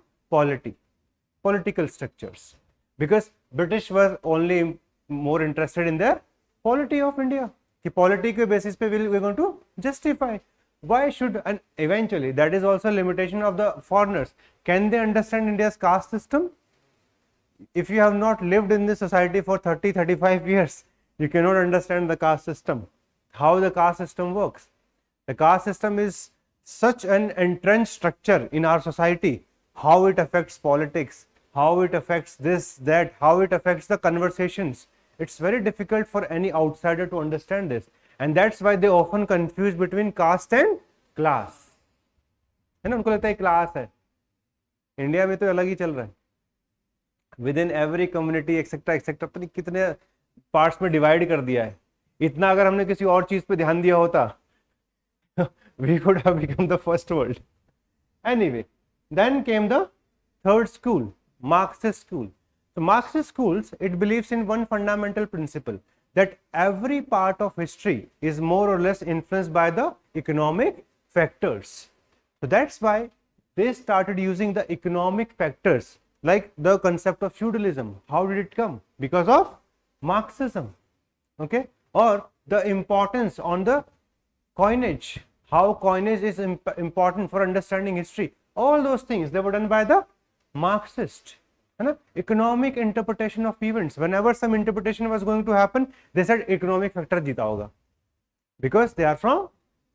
political structures, because British were only more interested in the polity of India. The polity के basis पे we're going to justify. Why should, and eventually that is also a limitation of the foreigners. Can they understand India's caste system? If you have not lived in this society for 30-35 years, you cannot understand the caste system, how the caste system works. The caste system is such an entrenched structure in our society, how it affects politics, how it affects this, that, how it affects the conversations. It's very difficult for any outsider to understand this, and that's why they often confuse between caste and class. है ना, उनको लगता है class है. India में तो अलग ही चल रहा है. With in every community etcetera etcetera, पता नहीं कितने पार्ट्स में डिवाइड कर दिया है. इतना अगर हमने किसी और चीज पे ध्यान दिया होता, we could have become the first world. Anyway, then came the third school, Marxist school. So Marxist schools, it believes in one fundamental principle, that every part of history is more or less influenced by the economic factors. So that's why they started using the economic factors, like the concept of feudalism. How did it come? Because of Marxism. Okay, or the importance on the coinage, how coinage is important for understanding history. All those things, they were done by the Marxist. Economic interpretation of events. Whenever some interpretation was going to happen, they said economic factor जीता होगा, because they are from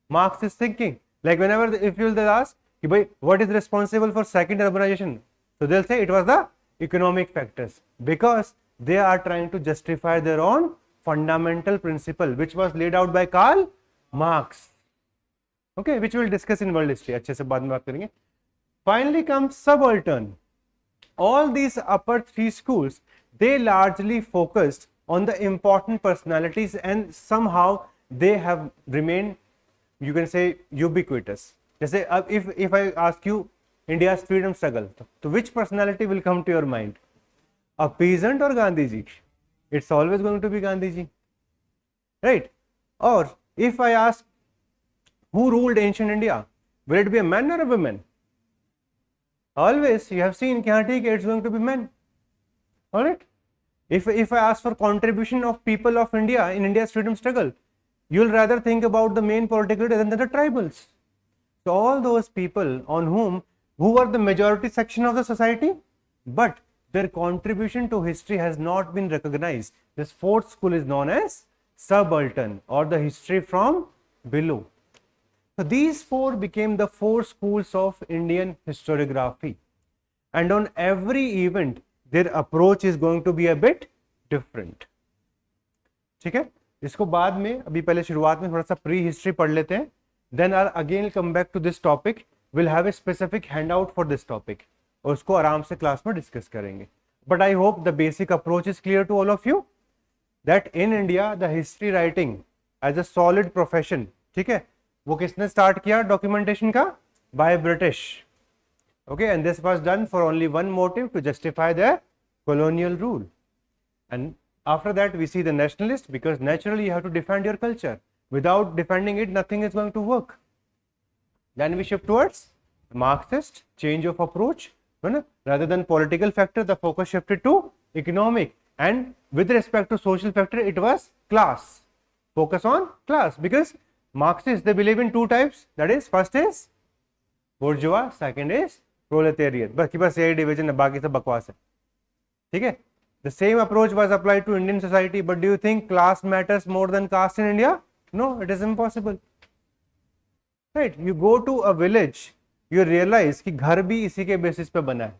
Marxist thinking. Like whenever if you will ask कि भाई what is responsible for second urbanization, so they'll say it was the economic factors, because they are trying to justify their own fundamental principle, which was laid out by Karl Marx. Okay, which we will discuss in world history. अच्छे से बाद में बात करेंगे. Finally comes subaltern. All these upper three schools, they largely focused on the important personalities, and somehow they have remained, you can say, ubiquitous. जैसे अब if I ask you India's freedom struggle, तो which personality will come to your mind? A peasant or Gandhi ji? It's always going to be Gandhi ji, right? Or if I ask who ruled ancient India, will it be a man or a woman? Always you have seen कि हाँ ठीक है, it's going to be men. All right. If I ask for contribution of people of India in India's freedom struggle, you'll rather think about the main political leader than the tribals. So all those people who were the majority section of the society, but their contribution to history has not been recognized. This fourth school is known as subaltern, or the history from below. So these four became the four schools of Indian historiography, and on every event their approach is going to be a bit different. ठीक है? इसको बाद में, अभी पहले शुरुआत में थोड़ा सा प्री हिस्ट्री पढ़ लेते हैं, then I again come back to this topic, will have a specific handout for this topic, और उसको आराम से क्लास में डिस्कस करेंगे. But I hope the basic approach is clear to all of you that in India the history writing as a solid profession, ठीक है, वो किसने स्टार्ट किया डॉक्यूमेंटेशन का? By British. Okay, and this was done for only one motive, to justify their colonial rule. And after that we see the nationalist, because naturally you have to defend your culture. Without defending it, nothing is going to work. Then we shift towards Marxist, change of approach. Rather than political factor, the focus shifted to economic, and with respect to social factor, it was class. Focus on class, because Marxists, they believe in two types, that is, first is bourgeois, second is proletariat. बस यही division है, बाकी सब बकवास है, ठीक है. The same approach was applied to Indian society, but do you think class matters more than caste in India? No, it is impossible. Right? You go to a village, you realize कि घर भी इसी के basis पे बना है.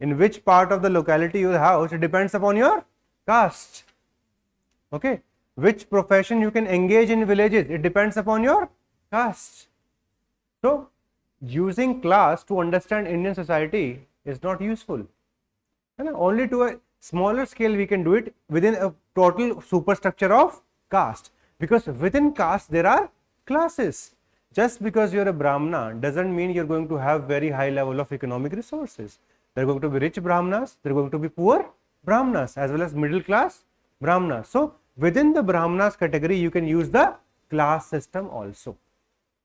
In which part of the locality your house, it depends upon your caste. Okay? Which profession you can engage in villages, it depends upon your caste. So using class to understand Indian society is not useful. And only to a smaller scale we can do it within a total superstructure of caste, because within caste there are classes. Just because you are a Brahmana doesn't mean you are going to have very high level of economic resources. There are going to be rich Brahmanas, there are going to be poor Brahmanas, as well as middle class Brahmanas. So within the Brahmanas category you can use the class system also,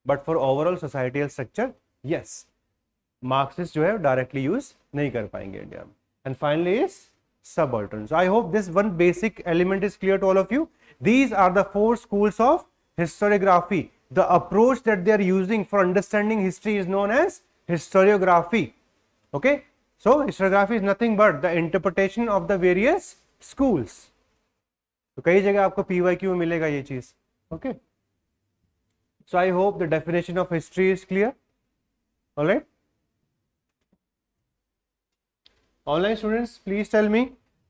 but for overall societal structure, yes, Marxist जो है directly use नहीं कर पाएंगे India में. And finally is subalterns. I hope this one basic element is clear to all of you. These are the four schools of historiography. The approach that they are using for understanding history is known as historiography. Okay, so historiography is nothing but the interpretation of the various schools. तो कई जगह आपको PYQ में मिलेगा ये चीज. Okay, so I hope the definition of history is clear. All right, online students, please tell me.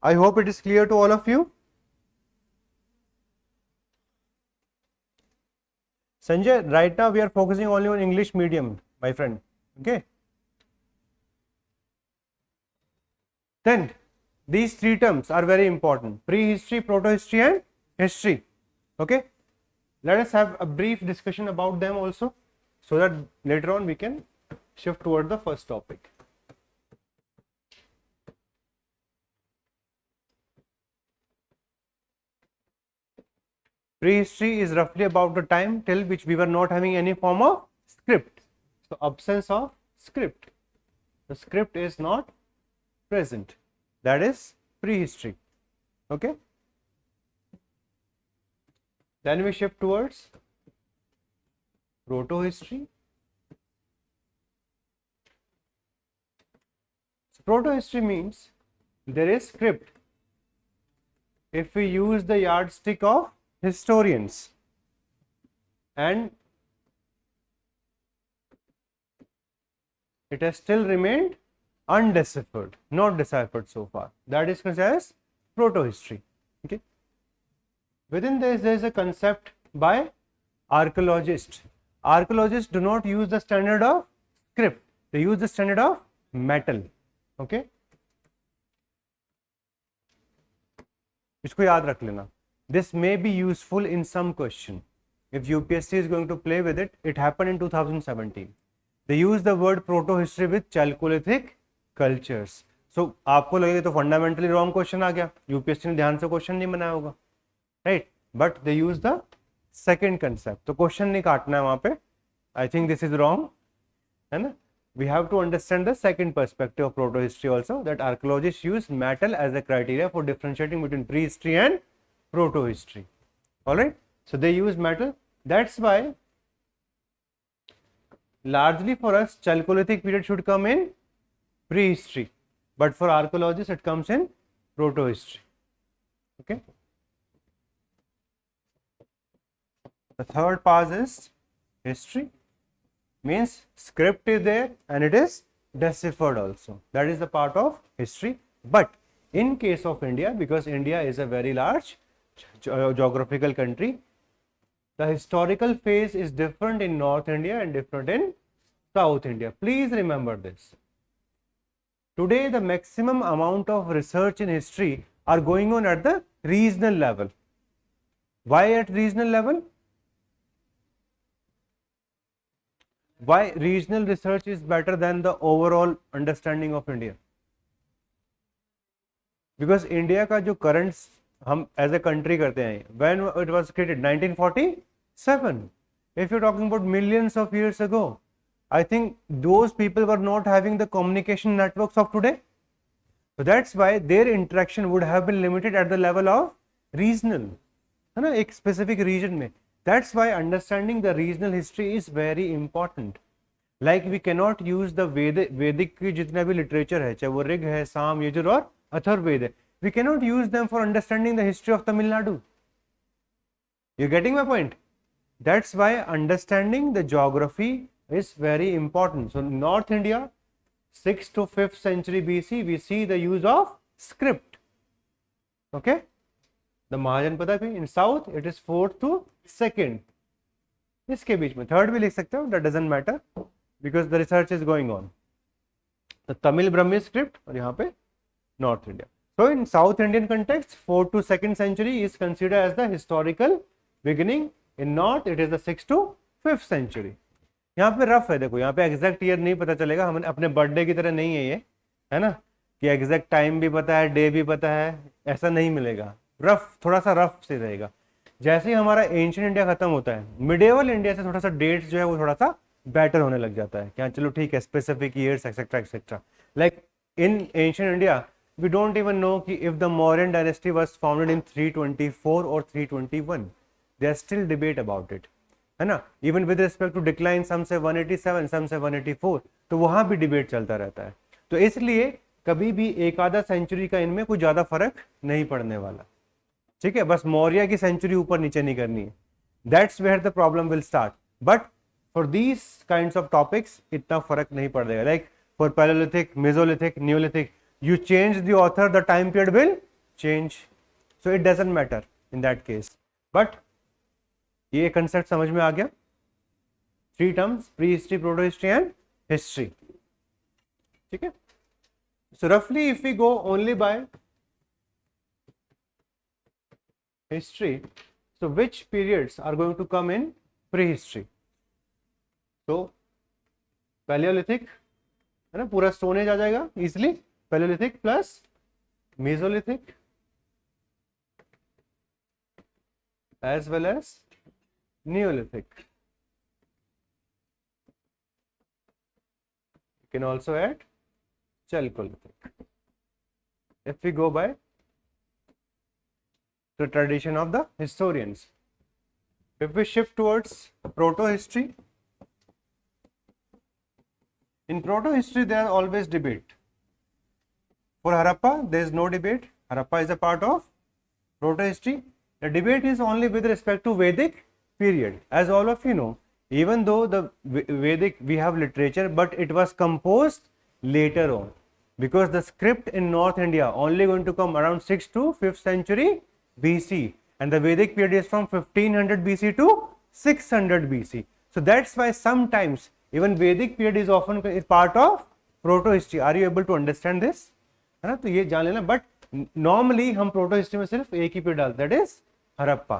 I hope it is clear to all of you. Sanjay, right now we are focusing only on English medium, my friend. Okay, then these three terms are very important: prehistory, protohistory and history. Okay, let us have a brief discussion about them also, so that later on we can shift toward the first topic. Prehistory is roughly about the time till which we were not having any form of script. So absence of script, the script is not present, that is prehistory. Okay, then we shift towards protohistory. Protohistory means there is script if we use the yardstick of historians, and it has still remained undeciphered, not deciphered so far. That is considered as protohistory. Okay, within this there is a concept by archaeologists. Archaeologists do not use the standard of script, they use the standard of metal. Okay, इसको याद रख लेना. This may be useful in some question if UPSC is going to play with it. It happened in 2017. They use the word proto-history with Chalcolithic cultures. So आपको लगेगा तो fundamentally wrong question आ गया, UPSC ने ध्यान से question नहीं बनाया होगा, right? But they use the second concept, तो question नहीं काटना है वहाँ पे. I think this is wrong, है ना? We have to understand the second perspective of proto-history also, that archaeologists use metal as a criteria for differentiating between prehistory and proto-history. All right, so they use metal. That's why largely for us Chalcolithic period should come in prehistory, but for archaeologists it comes in proto-history. Okay, the third part is history. Means script is there and it is deciphered also. That is the part of history. But in case of India, because India is a very large geographical country. The historical phase is different in North India and different in South India. Please remember this. Today, the maximum amount of research in history are going on at the regional level. Why at regional level? Why regional research is better than the overall understanding of India? Because India का जो current हम as a country करते हैं, when it was created 1947. If you're talking about millions of years ago, I think those people were not having the communication networks of today. So that's why their interaction would have been limited at the level of regional, है ना, एक specific region में. That's why understanding the regional history is very important. Like we cannot use the Vedic की जितना भी literature है, चाहे वो ऋग है, साम, यजुर और अथर्ववेद है, we cannot use them for understanding the history of Tamil Nadu. You're getting my point? That's why understanding the geography is very important. So North India, 6th to 5th century BC, we see the use of script. Okay? The Mahajanpada भी. In South, it is 4th to 2nd. इसके बीच में 3rd भी लिख सकते हो, that doesn't matter because the research is going on. The Tamil Brahmi script और यहाँ पे North India. So in South Indian context, 4th to 2nd century is considered as the historical beginning. In North, it is the 6th to 5th century. यहाँ पे rough है, देखो यहाँ पे exact year नहीं पता चलेगा, हमें अपने बर्थडे की तरह नहीं है ये, है ना, कि एग्जैक्ट टाइम भी पता है, डे भी पता है, ऐसा नहीं मिलेगा. रफ, थोड़ा सा रफ से रहेगा. जैसे ही हमारा एंशिएंट इंडिया खत्म होता है, मिडिवल इंडिया से थोड़ा सा डेट्स जो है वो थोड़ा सा बेटर होने लग जाता है. क्या चलो ठीक है, specific years etcetera etcetera. Like in ancient India we don't even know if the Mauryan dynasty was founded in 324 or 321. There is still debate about it, है ना. Even with respect to decline, some say 187, some say 184. तो वहाँ भी debate चलता रहता है. तो इसलिए कभी भी एक आधा सेंचुरी का इनमें कोई ज़्यादा फर्क नहीं पड़ने वाला. ठीक है, बस मौर्य की सेंचुरी ऊपर नीचे नहीं करनी है. That's where the problem will start. But for these kinds of topics इतना फर्क नहीं पड़ेगा. Like for Paleolithic, Mesolithic, Neolithic, you change the author, the time period will change. So it doesn't matter in that case. But ये concept समझ में आ गया. 3 terms: prehistory, protohistory and history. ठीक है. So roughly if we go only by history, so which periods are going to come in prehistory? So Paleolithic, है ना, पूरा Stone Age आ जाएगा easily. Paleolithic plus Mesolithic as well as Neolithic. You can also add Chalcolithic. If we go by the tradition of the historians, if we shift towards proto-history, in proto-history there are always debate. For Harappa, there is no debate. Harappa is a part of proto-history. The debate is only with respect to Vedic period. As all of you know, even though the Vedic, we have literature, but it was composed later on. Because the script in North India only going to come around 6th to 5th century BC. And the Vedic period is from 1500 BC to 600 BC. So that's why sometimes even Vedic period is often part of proto-history. Are you able to understand this? है ना, तो ये जान लेना. But normally हम proto history में सिर्फ एक ही पीरियड डालते हैं, that is Harappa.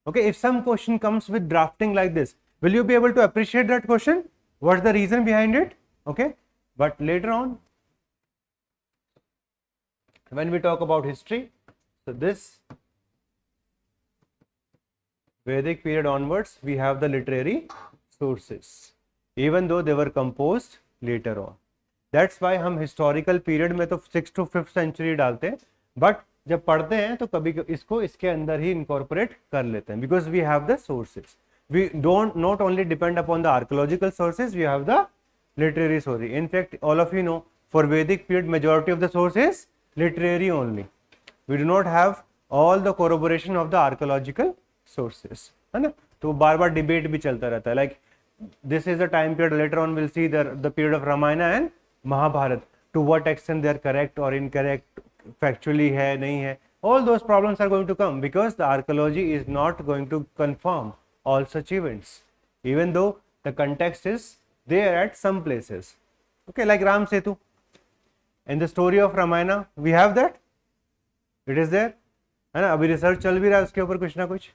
Okay, if some question comes with drafting like this, will you be able to appreciate that question, what is the reason behind it? Okay, but later on when we talk about history, so this Vedic period onwards we have the literary sources, even though they were composed later on. That's why हम historical period में तो 6th to 5th century डालते हैं, but जब पढ़ते हैं तो कभी इसको इसके अंदर ही incorporate कर लेते हैं, because we have the sources. We don't not only depend upon the archaeological sources, we have the literary sources. In fact, all of you know, for Vedic period majority of the source is literary only. We do not have all the corroboration of the archaeological sources, है ना. तो बार बार debate भी चलता रहता है. Like this is the time period, later on we'll see the period of Ramayana and Mahabharata, to what extent they are correct or incorrect, factually है नहीं है, all those problems are going to come because the archaeology is not going to confirm all such events, even though the context is there at some places. Okay, like Ram Setu. In the story of Ramayana, we have that. It is there, है ना. अभी research चल भी रहा है उसके ऊपर कुछ ना कुछ,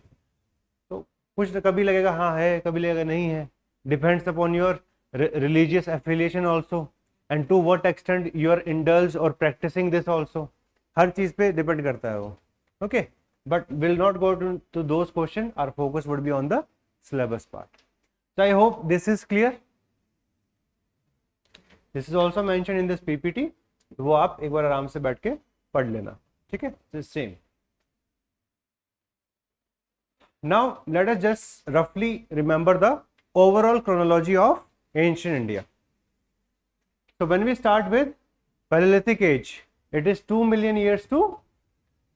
तो कुछ कभी लगेगा हाँ है, कभी लगेगा नहीं है. Depends upon your religious affiliation also, and to what extent you are indulged or practicing this also. हर चीज पे डिपेंड करता है वो. Okay, but will not go to those questions. Our focus would be on the syllabus part. So I hope this is clear. This is also mentioned in this PPT. वो आप एक बार आराम से बैठ के पढ़ लेना. ठीक है, the same. Now let us just roughly remember the overall chronology of ancient India. So when we start with Paleolithic age, it is 2 million years to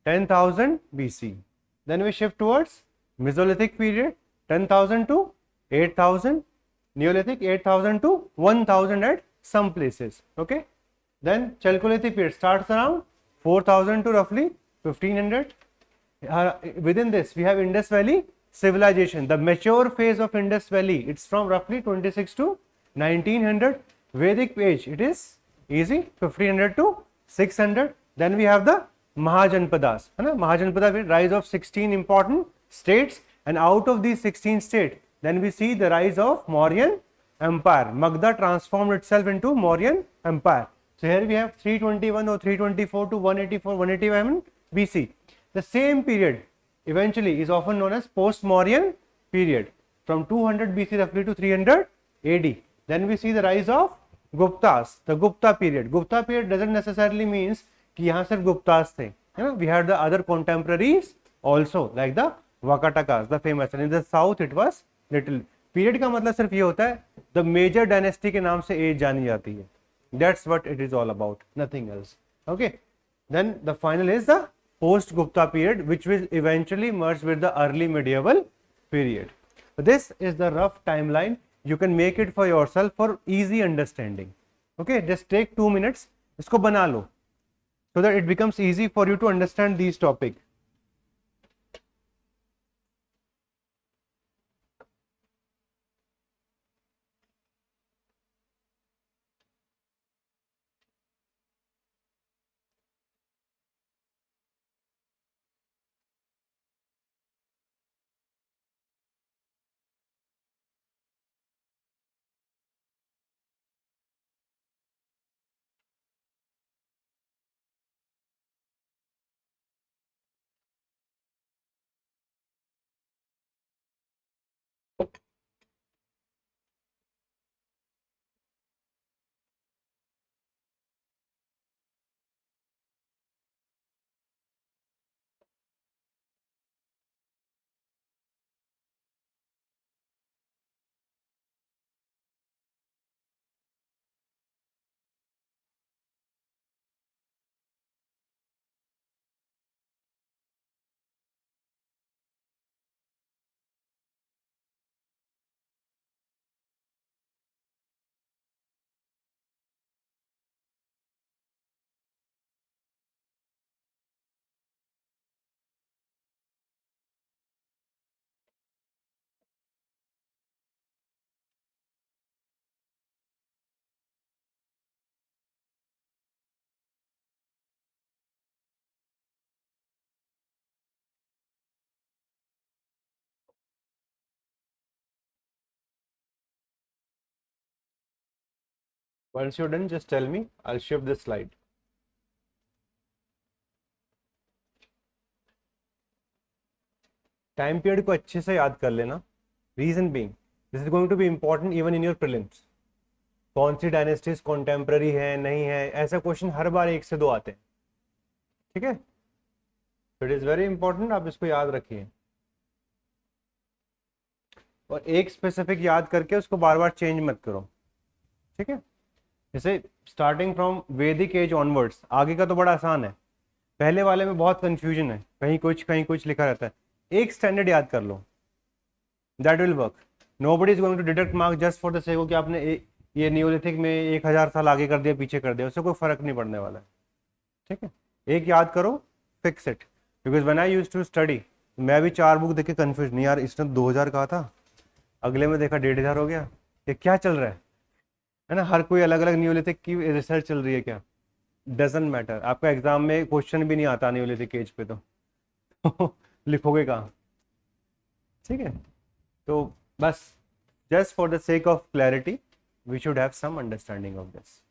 10,000 BC. Then we shift towards Mesolithic period, 10,000 to 8,000. Neolithic, 8,000 to 1,000 at some places. Okay. Then Chalcolithic period starts around 4,000 to roughly 1,500. Within this, we have Indus Valley civilization, the mature phase of Indus Valley. It's from roughly 26 to 1900. Vedic age, it is easy, 1500 to 600. Then we have the Mahajanpadas. Mahajanpada, rise of 16 important states, and out of these 16 states, then we see the rise of Mauryan Empire. Magda transformed itself into Mauryan Empire. So here we have 321 or 324 to 184, 185 BC. The same period eventually is often known as post-Mauryan period, from 200 BC roughly to 300 AD. Then we see the rise of Guptas, the Gupta period. Gupta period doesn't necessarily means कि यहाँ सिर्फ Guptas थे. We had the other contemporaries also, like the Vakatakas, the famous. And in the south it was little. Period का मतलब सिर्फ ये होता है the major dynasty के नाम से age जानी जाती है. That's what it is all about, nothing else. Okay. Then the final is the post-Gupta period, which will eventually merge with the early medieval period. This is the rough timeline. You can make it for yourself for easy understanding. Okay, just take 2 minutes, इसको बना लो, so that it becomes easy for you to understand these topics. Once you're done, just tell me. I'll shift this slide. Time period को अच्छे से याद कर लेना. Reason being, this is going to be important even in your prelims. कौन सी dynasties contemporary है नहीं है, ऐसा क्वेश्चन हर बार 1 से 2 आते हैं. ठीक है, इट इज वेरी इंपॉर्टेंट, आप इसको याद रखिए. और एक स्पेसिफिक याद करके उसको बार बार चेंज मत करो. ठीक है, जैसे स्टार्टिंग फ्रॉम वैदिक एज ऑनवर्ड्स, आगे का तो बड़ा आसान है, पहले वाले में बहुत कंफ्यूजन है, कहीं कुछ लिखा रहता है. एक स्टैंडर्ड याद कर लो, that will work. Nobody is going to deduct mark just for the sake of कि आपने ये नियोलिथिक में 1000 साल आगे कर दिया, पीछे कर दिया, उससे कोई फर्क नहीं पड़ने वाला है. ठीक है, एक याद करो, fix it. Because when I used to study, मैं भी 4 बुक देख के कंफ्यूज, नहीं यार इसने 2000 कहा था, अगले में देखा 1500 हो गया, ये क्या चल रहा है ना। हर कोई अलग अलग न्यूलिथिक की रिसर्च चल रही है क्या, डजेंट मैटर। आपका एग्जाम में क्वेश्चन भी नहीं आता न्यूलिथिक एज पे तो लिखोगे कहाँ, ठीक है। तो बस just for the sake of clarity we should have some understanding of this.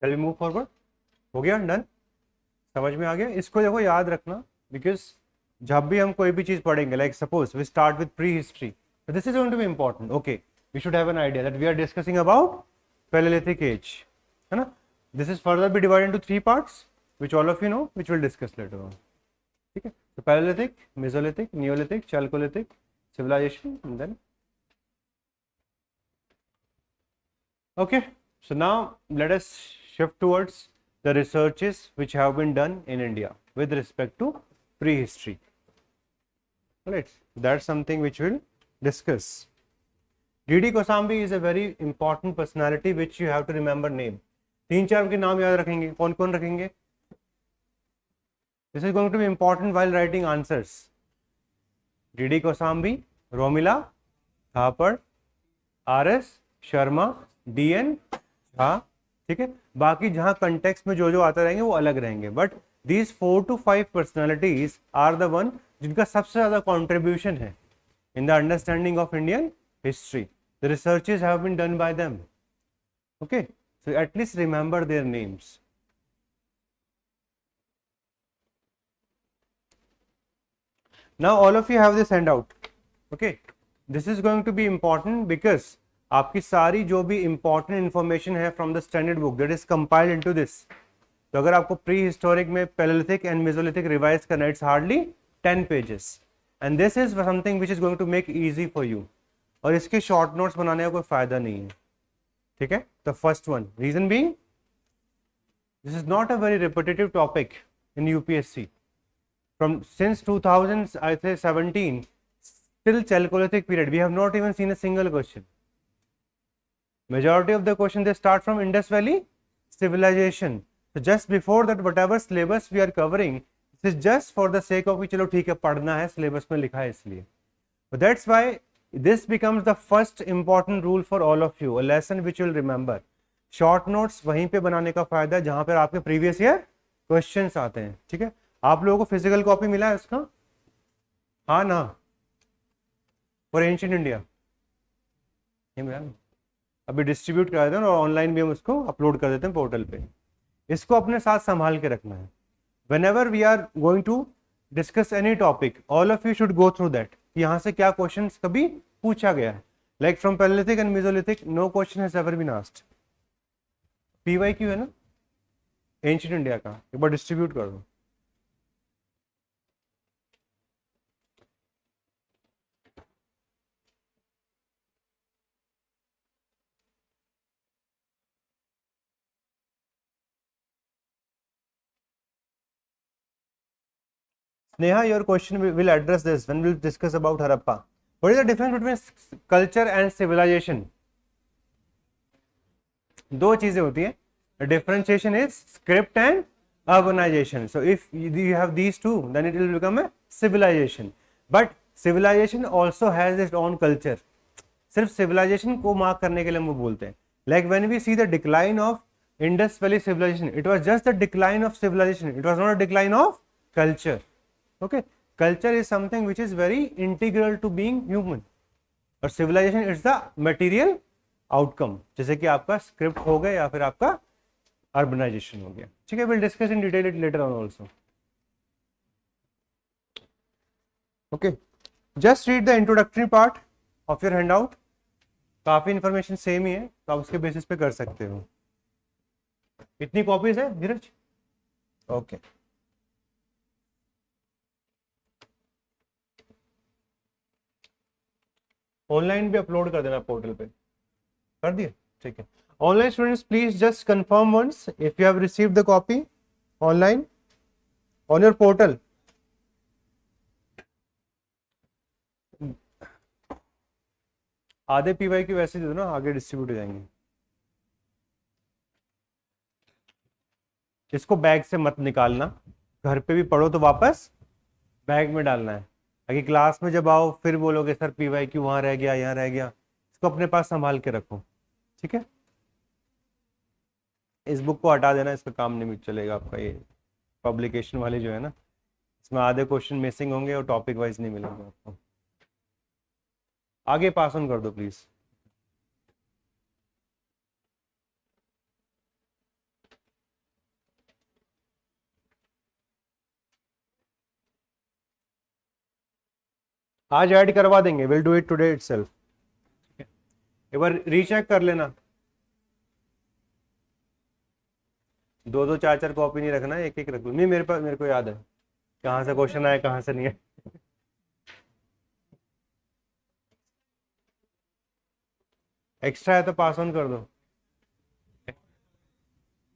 Shall we move forward? हो गया डन, समझ में आ गया। इसको देखो याद रखना, बिकॉज जब भी हम कोई भी चीज पढ़ेंगे, like suppose we start with prehistory, तो this is going to be important. Okay, we should have an idea that we are discussing about palaeolithic age, है ना। This is further be divided into 3 parts which all of you know, which will discuss later on, ठीक है। तो palaeolithic, mesolithic, neolithic, chalcolithic civilization, and then okay, so now let us shift towards the researches which have been done in India with respect to prehistory. Alright, that's something which we'll discuss. D.D. Kosambi is a very important personality which you have to remember name. 3-4 के नाम याद रखेंगे, कौन कौन रखेंगे? This is going to be important while writing answers. D.D. Kosambi, Romila, Thapar, R.S. Sharma, D.N. Jha, ठीक है। बाकी जहां कंटेक्स्ट में जो जो आते रहेंगे वो अलग रहेंगे, but these 4 to 5 personalities are the one जिनका सबसे ज्यादा कॉन्ट्रीब्यूशन है in the understanding of Indian history. The researches have been done by them, okay, so at least remember their names. Now all of you have this handout, okay. This is going to be important because आपकी सारी जो भी important information है from the standard book that is compiled into this. तो अगर आपको pre historic में paleolithic and mesolithic revise करना, it's hardly 10 pages, and this is something which is going to make easy for you. और इसके short notes बनाने का कोई फायदा नहीं है, ठीक है। The first one, reason being this is not a very repetitive topic in UPSC from since 2017 till Chalcolithic period we have not even seen a single question. Majority of the question they start from Indus Valley civilization. So just before that whatever syllabus we are covering, this is just for the sake of कि चलो ठीक है पढ़ना है, syllabus में लिखा है इसलिए. But that's why this becomes the first important rule for all of you, a lesson which you will remember. Short notes वहीं पे बनाने का फायदा है जहां पर आपके previous year questions आते हैं, ठीक है। आप लोगों को फिजिकल कॉपी मिला है उसका, हाँ ना, फॉर एंशिएंट इंडिया ये मिला ना, अभी डिस्ट्रीब्यूट करा देते हैं और ऑनलाइन भी हम उसको अपलोड कर देते हैं पोर्टल पे। इसको अपने साथ संभाल के रखना है। Whenever we are going to discuss any topic, all of you should go through that, यहाँ से क्या क्वेश्चन कभी पूछा गया है। Like from paleolithic and mesolithic no question has ever been asked. PYQ है ना एंशिएंट इंडिया का, एक बार डिस्ट्रीब्यूट कर दो। Neha, your question will address this when we'll discuss about Harappa. What is the difference between culture and civilization? दो चीजें होती हैं. Differentiation is script and urbanization. So if you have these two, then it will become a civilization. But civilization also has its own culture. सिर्फ civilization को mark करने के लिए हम वो बोलते हैं. Like when we see the decline of Indus Valley civilization, it was just the decline of civilization. It was not a decline of culture. Okay, culture is something which is very integral to being human. और civilization is the material outcome. जैसे कि आपका script हो गया या फिर आपका urbanization हो गया. ठीक है, we'll discuss in detail it later on also. Okay, just read the introductory part of your handout. काफी इंफॉर्मेशन सेम ही है, तो आप उसके बेसिस पे कर सकते हो. कितनी कॉपीज है धीरज? ओके, ऑनलाइन भी अपलोड कर देना पोर्टल पे. कर दिया? ठीक है. Online students please just confirm once if you have received the copy online on your portal. आधे PYQ वैसे दे दो ना, आगे डिस्ट्रीब्यूट हो जाएंगे. इसको बैग से मत निकालना, घर पे भी पढ़ो तो वापस बैग में डालना है. अगर क्लास में जब आओ फिर बोलोगे सर PYQ वहां रह गया, यहाँ रह गया. इसको अपने पास संभाल के रखो. ठीक है, इस बुक को हटा देना, इसका काम नहीं चलेगा आपका. ये पब्लिकेशन वाले जो है ना, इसमें आधे क्वेश्चन मिसिंग होंगे और टॉपिक वाइज नहीं मिलेंगे आपको. आगे पास ऑन कर दो प्लीज. आज ऐड करवा देंगे, will do it today itself. एक बार रीचेक कर लेना. दो दो चार चार कॉपी नहीं रखना, एक एक रख लो. नहीं, मेरे पास, मेरे को याद है कहाँ से क्वेश्चन आया कहाँ से नहीं है. एक्स्ट्रा है तो पास ऑन कर दो.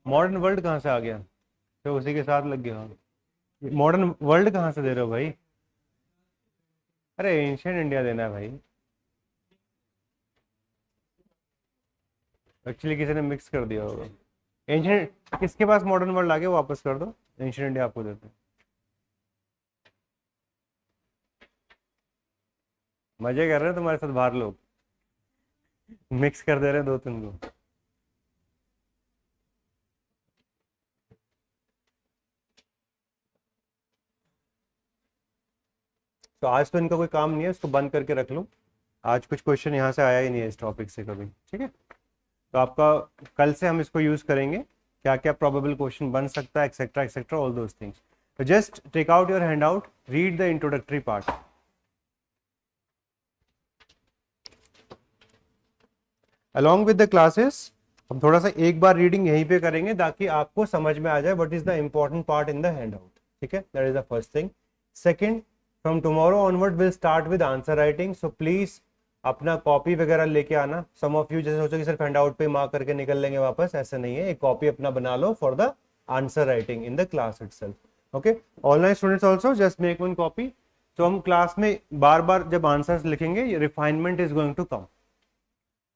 मॉडर्न वर्ल्ड कहाँ से आ गया? तो उसी के साथ लग गया. मॉडर्न वर्ल्ड कहाँ से दे रहे हो भाई? अरे एंशिएंट इंडिया देना है भाई. एक्चुअली किसी ने मिक्स कर दिया होगा. एंशिएंट किसके पास मॉडर्न वर्ल्ड आ गया, वापस कर दो. एंशिएंट इंडिया आपको देते हैं. मजे कर रहे हैं तुम्हारे साथ बाहर लोग, मिक्स कर दे रहे हैं दो तीन को. तो आज तो इनका कोई काम नहीं है, इसको बंद करके रख लो. आज कुछ क्वेश्चन यहाँ से आया ही नहीं है इस टॉपिक से कभी. ठीक है, तो आपका कल से हम इसको यूज करेंगे, क्या क्या प्रोबेबल क्वेश्चन बन सकता है, etcetera etcetera, all those things. तो just take out your handout, read the introductory part. Along with the classes हम थोड़ा सा एक बार रीडिंग यहीं पे करेंगे ताकि आपको समझ में आ जाए what is the important part in the hand out. ठीक है, that is the first thing. Second, from tomorrow onward will start with answer writing. So please अपना कॉपी वगैरह लेके आना. सम ऑफ यू जैसे सोचो कि सिर्फ हैंड आउट पे मार्क करके निकल लेंगे वापस, ऐसा नहीं है. एक कॉपी अपना बना लो for the answer writing in the class itself. Okay, online students also just make one copy. तो हम क्लास में बार बार जब आंसर्स लिखेंगे, refinement is going to come.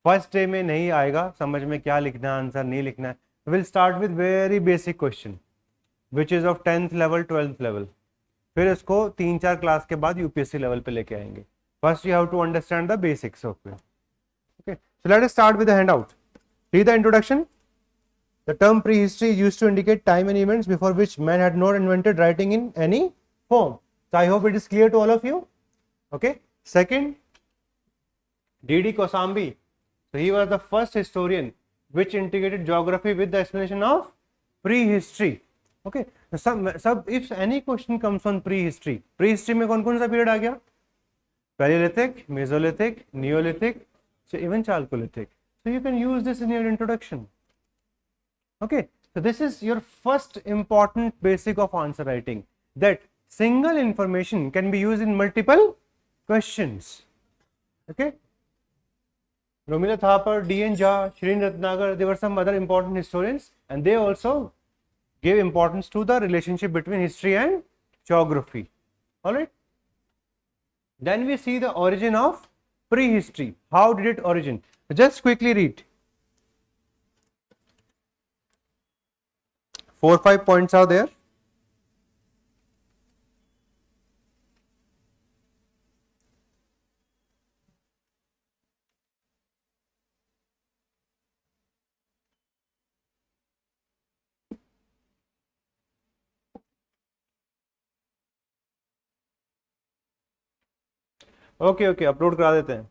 First day में नहीं आएगा समझ में क्या लिखना है, आंसर नहीं लिखना है. Will start with very basic question which is of 10th level 12th level. फिर इसको 3-4 क्लास के बाद UPSC लेवल पे लेके आएंगे. First you have to understand the basics of it. Okay, so let us start with the handout. Read the introduction. The term prehistory is used to indicate time and events before which man had not invented writing in any form. So I hope it is clear to all of you. Okay, second, D.D. Kosambi. So he was the first historian which integrated geography with the explanation of prehistory. Okay, सब if any question comes on prehistory, prehistory में कौन कौन सा period आ गया? Paleolithic, Mesolithic, Neolithic, so even Chalcolithic. So you can use this in your introduction. Okay, so this is your first important basic of answer writing, that single information can be used in multiple questions. Okay, Romila Thapar, D.N. Jha, Shrin Ratnagar, they were some other important historians, and they also gave importance to the relationship between history and geography. All right. Then we see the origin of prehistory. How did it origin? Just quickly read. 4-5 points are there. Okay okay upload करा देते हैं.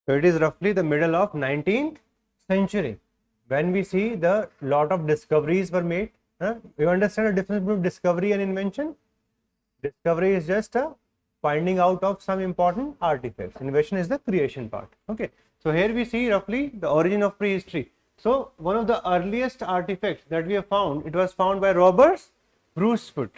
So it is roughly the middle of 19th century when we see the lot of discoveries were made. You understand the difference between discovery and invention? Discovery is just a finding out of some important artifacts. Invention is the creation part. Okay. So here we see roughly the origin of prehistory. So one of the earliest artifacts that we have found, it was found by Robert Brucefoot.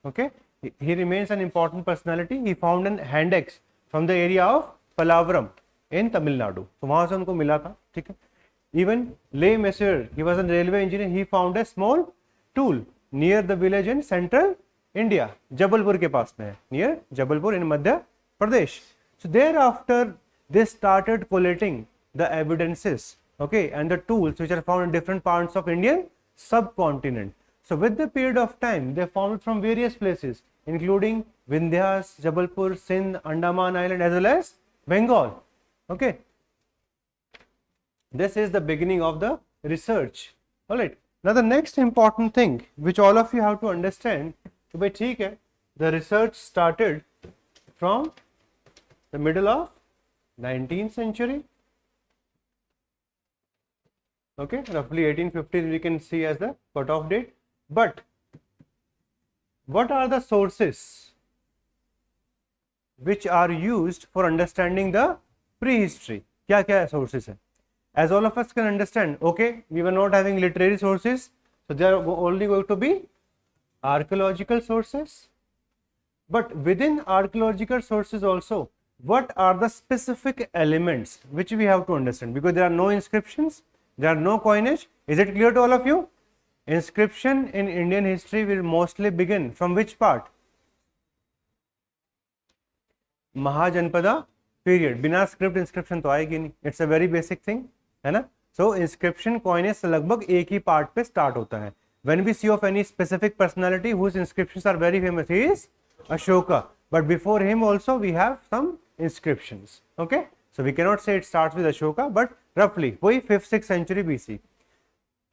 Okay. He remains an important personality. He found an hand axe from the area of Palavaram in Tamil Nadu. तो वहां से उनको मिला था. ठीक है. Even Le Mesurier, he was a railway engineer. He found a small tool near the village in central India. Jabalpur के पास में है. Near Jabalpur in Madhya Pradesh. So thereafter they started collating the evidences, okay, and the tools which are found in different parts of Indian subcontinent. So with the period of time, they found it from various places, including Vindhyas, Jabalpur, Sindh, Andaman Island, as well as Bengal. Okay. This is the beginning of the research. All right. Now the next important thing which all of you have to understand, तो भाई ठीक है, the research started from the middle of 19th century. Okay, roughly 1850 we can see as the cutoff date. But what are the sources which are used for understanding the prehistory? क्या क्या sources है? As all of us can understand, okay, we were not having literary sources, so there are only going to be archaeological sources. But within archaeological sources also, what are the specific elements which we have to understand? Because there are no inscriptions, there are no coinage. Is it clear to all of you? Inscription in Indian history will mostly begin from which part? Mahajanpada period. बिना script inscription तो आएगी नहीं. It's a very basic thing, है ना. सो inscription coinage लगभग एक ही part पे start होता है. When we see of any specific personality whose inscriptions are very famous, he is Ashoka. But before him also we have some inscriptions. Okay, so we cannot say it starts with Ashoka, but roughly वही 5th-6th century BC.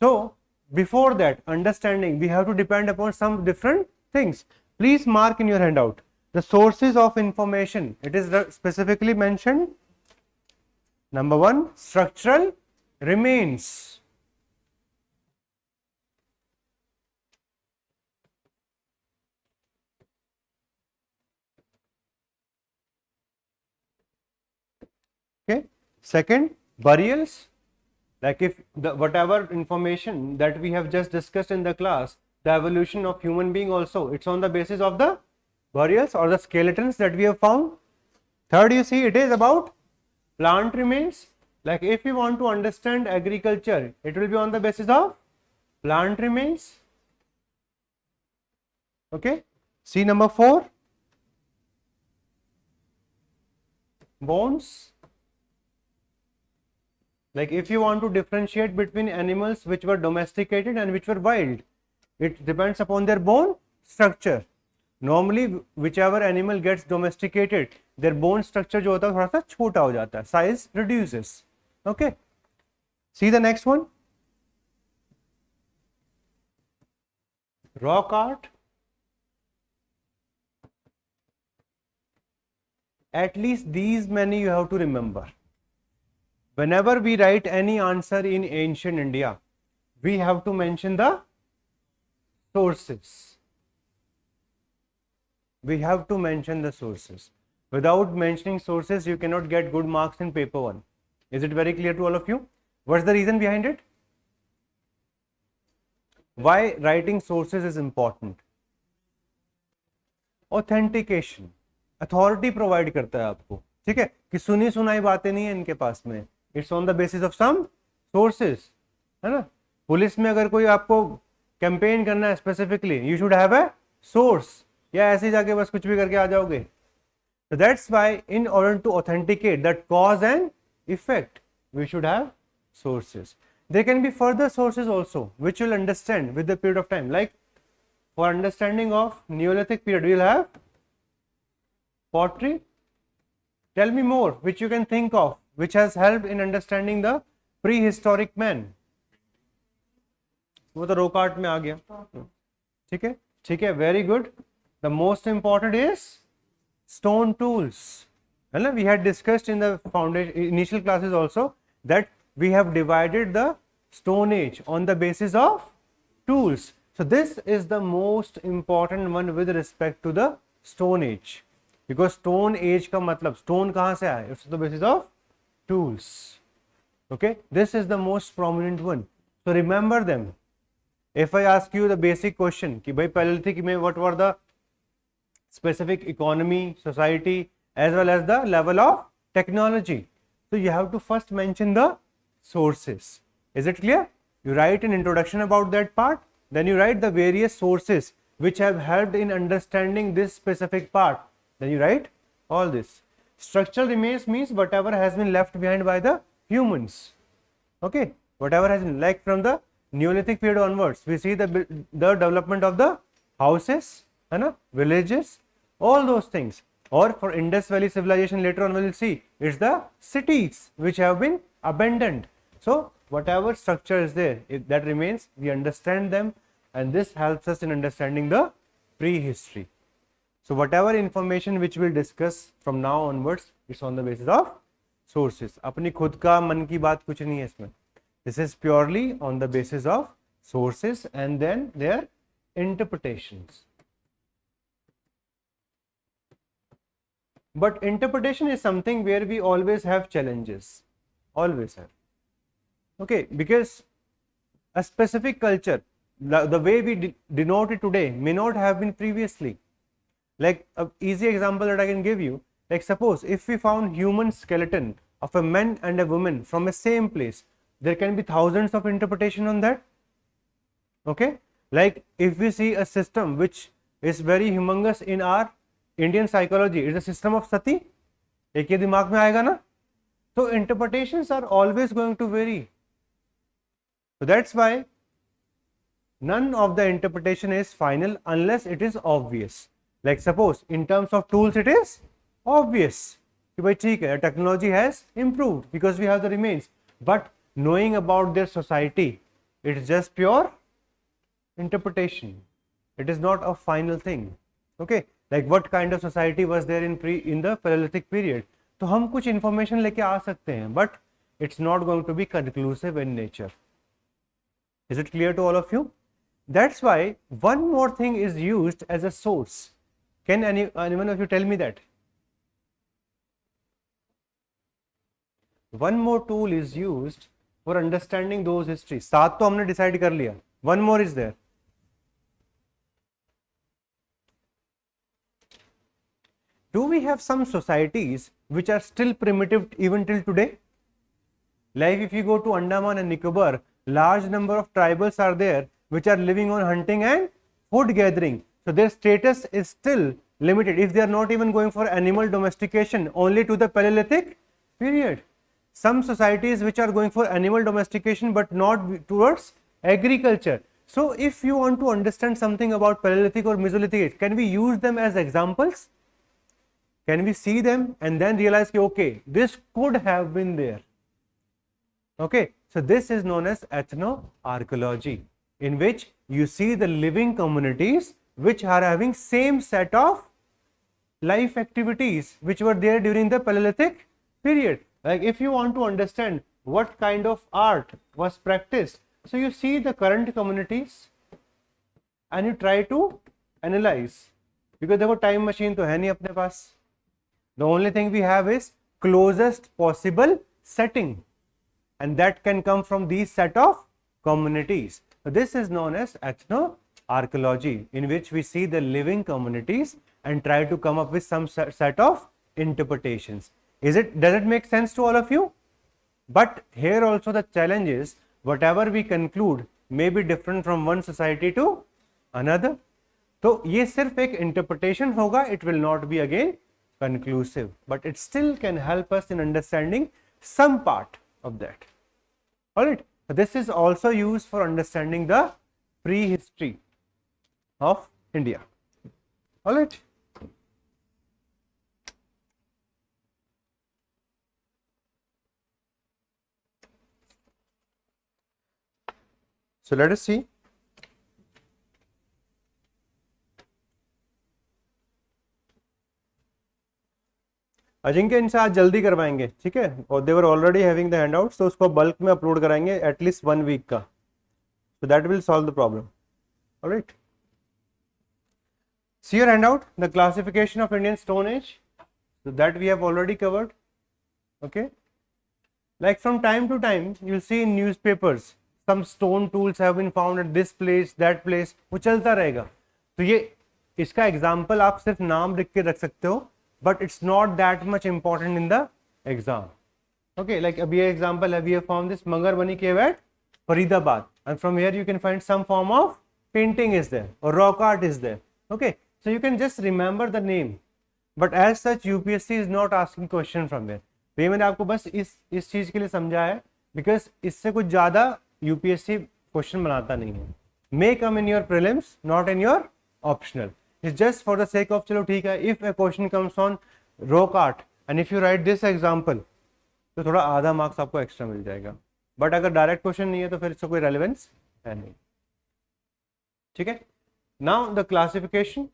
So before that understanding, we have to depend upon some different things. Please mark in your handout the sources of information. It is specifically mentioned. Number 1, structural remains. Okay. Second, burials. Like if the whatever information that we have just discussed in the class, the evolution of human being also, it's on the basis of the burials or the skeletons that we have found. Third, you see, it is about plant remains. Like if you want to understand agriculture, it will be on the basis of plant remains. Okay. See number 4, bones. Like if you want to differentiate between animals which were domesticated and which were wild, it depends upon their bone structure. Normally whichever animal gets domesticated, their bone structure जो होता है थोड़ा सा छोटा हो जाता है, size reduces. Okay. See the next one. Rock art. At least these many you have to remember. Whenever we write any answer in ancient India, we have to mention the sources. We have to mention the sources. Without mentioning sources, you cannot get good marks in paper 1. Is it very clear to all of you? What's the reason behind it? Why writing sources is important? Authentication. Authority provide करता है आपको, ठीक है, कि सुनी सुनाई बातें नहीं है इनके पास में. It's on the basis of some sources, है ना. पुलिस में अगर कोई आपको कैंपेन करना है specifically, you should have a source. या ऐसे जाके बस कुछ भी करके आ जाओगे. So that's why in order to authenticate that cause and effect, we should have sources. There can be further sources also, which you'll understand with the period of time. Like for understanding of Neolithic period, we'll have pottery. Tell me more, which you can think of, which has helped in understanding the prehistoric man. वो तो rock art में आ गया. ठीक है, ठीक है, very good. The most important is stone tools. We had discussed in the foundation initial classes also that we have divided the Stone Age on the basis of tools. So this is the most important one with respect to the Stone Age, because Stone Age का मतलब stone कहाँ से आया? It's the basis of tools. Okay, this is the most prominent one. So remember them. If I ask you the basic question कि भाई Paleolithic में what were the specific economy, society, as well as the level of technology, so you have to first mention the sources. Is it clear? You write an introduction about that part, then you write the various sources which have helped in understanding this specific part, then you write all this. Structural remains means whatever has been left behind by the humans. Okay, whatever has been, like from the Neolithic period onwards, we see the development of the houses, villages, all those things. Or for Indus Valley civilization, later on we will see it's the cities which have been abandoned. So whatever structure is there, that remains, we understand them, and this helps us in understanding the prehistory. So whatever information which we'll discuss from now onwards, it's on the basis of sources. अपनी खुद का मन की बात कुछ नहीं है इसमें. This is purely on the basis of sources and then their interpretations. But interpretation is something where we always have challenges, always have. Okay, because a specific culture, the way we denote it today may not have been previously. Like an easy example that I can give you, like suppose if we found human skeleton of a man and a woman from a same place, there can be thousands of interpretation on that. Okay, like if we see a system which is very humongous in our Indian psychology, is a system of sati, एक ये दिमाग में आएगा ना, so interpretations are always going to vary. So that's why none of the interpretation is final unless it is obvious. Like suppose in terms of tools it is obvious कि भाई ठीक है, technology has improved because we have the remains, but knowing about their society, it is just pure interpretation. It is not a final thing. Okay, like what kind of society was there in the Paleolithic period. तो हम कुछ information लेके आ सकते हैं, but it's not going to be conclusive in nature. Is it clear to all of you? That's why one more thing is used as a source. Can anyone of you tell me that? One more tool is used for understanding those histories. 7 तो हमने decide कर लिया. One more is there. Do we have some societies which are still primitive even till today? Like if you go to Andaman and Nicobar, large number of tribals are there which are living on hunting and food gathering. So their status is still limited if they are not even going for animal domestication, only to the Paleolithic period. Some societies which are going for animal domestication but not towards agriculture. So if you want to understand something about Paleolithic or Mesolithic age, can we use them as examples? Can we see them and then realize that okay, this could have been there. Okay, so this is known as ethno-archaeology, in which you see the living communities which are having same set of life activities which were there during the Paleolithic period. Like if you want to understand what kind of art was practiced So you see the current communities and you try to analyze, because देखो time machine तो है नहीं अपने पास. The only thing we have is closest possible setting, and that can come from these set of communities. So this is known as ethno-archaeology, in which we see the living communities and try to come up with some set of interpretations. Does it make sense to all of you? But here also the challenge is, whatever we conclude may be different from one society to another. तो ये सिर्फ एक interpretation होगा, it will not be again conclusive, but it still can help us in understanding some part of that. Alright, this is also used for understanding the prehistory of India. Alright. So let us see. Ajinkya इनसे आज जल्दी करवाएंगे, ठीक है, और they were already having the handouts, तो उसको bulk में अपलोड कराएंगे एटलीस्ट 1 वीक का, so that will solve the problem. All right. See your handout, the classification of Indian Stone Age, so that we have already covered. Okay. Like from time to time, you'll see in newspapers, some stone tools have been found at this place, that place, वो चलता रहेगा. तो ये इसका example आप सिर्फ नाम लिख के रख सकते हो, but it's not that much important in the exam. Okay, like abhi example, have you found this Mangar Bani cave at Faridabad, and from here you can find some form of painting is there or rock art is there. Okay, so you can just remember the name, but as such UPSC is not asking question from here. तो ये मैंने आपको बस इस चीज के लिए समझा है, because इससे कुछ ज्यादा UPSC क्वेश्चन बनाता नहीं है. May come in your prelims, not in your optional. It's just for the sake of, चलो ठीक है, if a question comes on rock art and if you write this example, तो थोड़ा आधा मार्क्स आपको एक्स्ट्रा मिल जाएगा. बट अगर direct question नहीं है तो फिर इसका कोई रेलेवेंस है नहीं. ठीक है. Now the classification.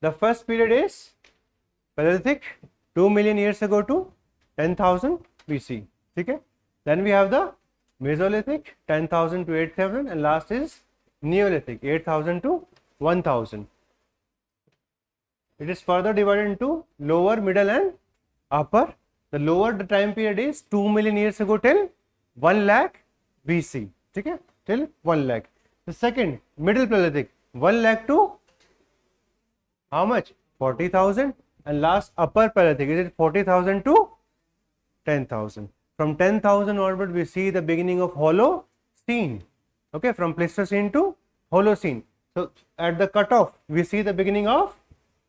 The first period is Paleolithic, 2 million years ago to 10,000 BC. ठीक है. Then we have the Mesolithic, 10,000 to 8,000, and last is Neolithic, 8,000 to 1,000. It is further divided into lower, middle and upper. The lower the time period is 2 million years ago till 1 lakh BC. ठीक है, till 1 lakh. The second, middle Paleolithic, 1 lakh to how much? 40,000. And last upper Paleolithic, is it 40,000 to 10,000. From 10,000 onward, we see the beginning of Holocene. Okay, from Pleistocene to Holocene. So at the cutoff, we see the beginning of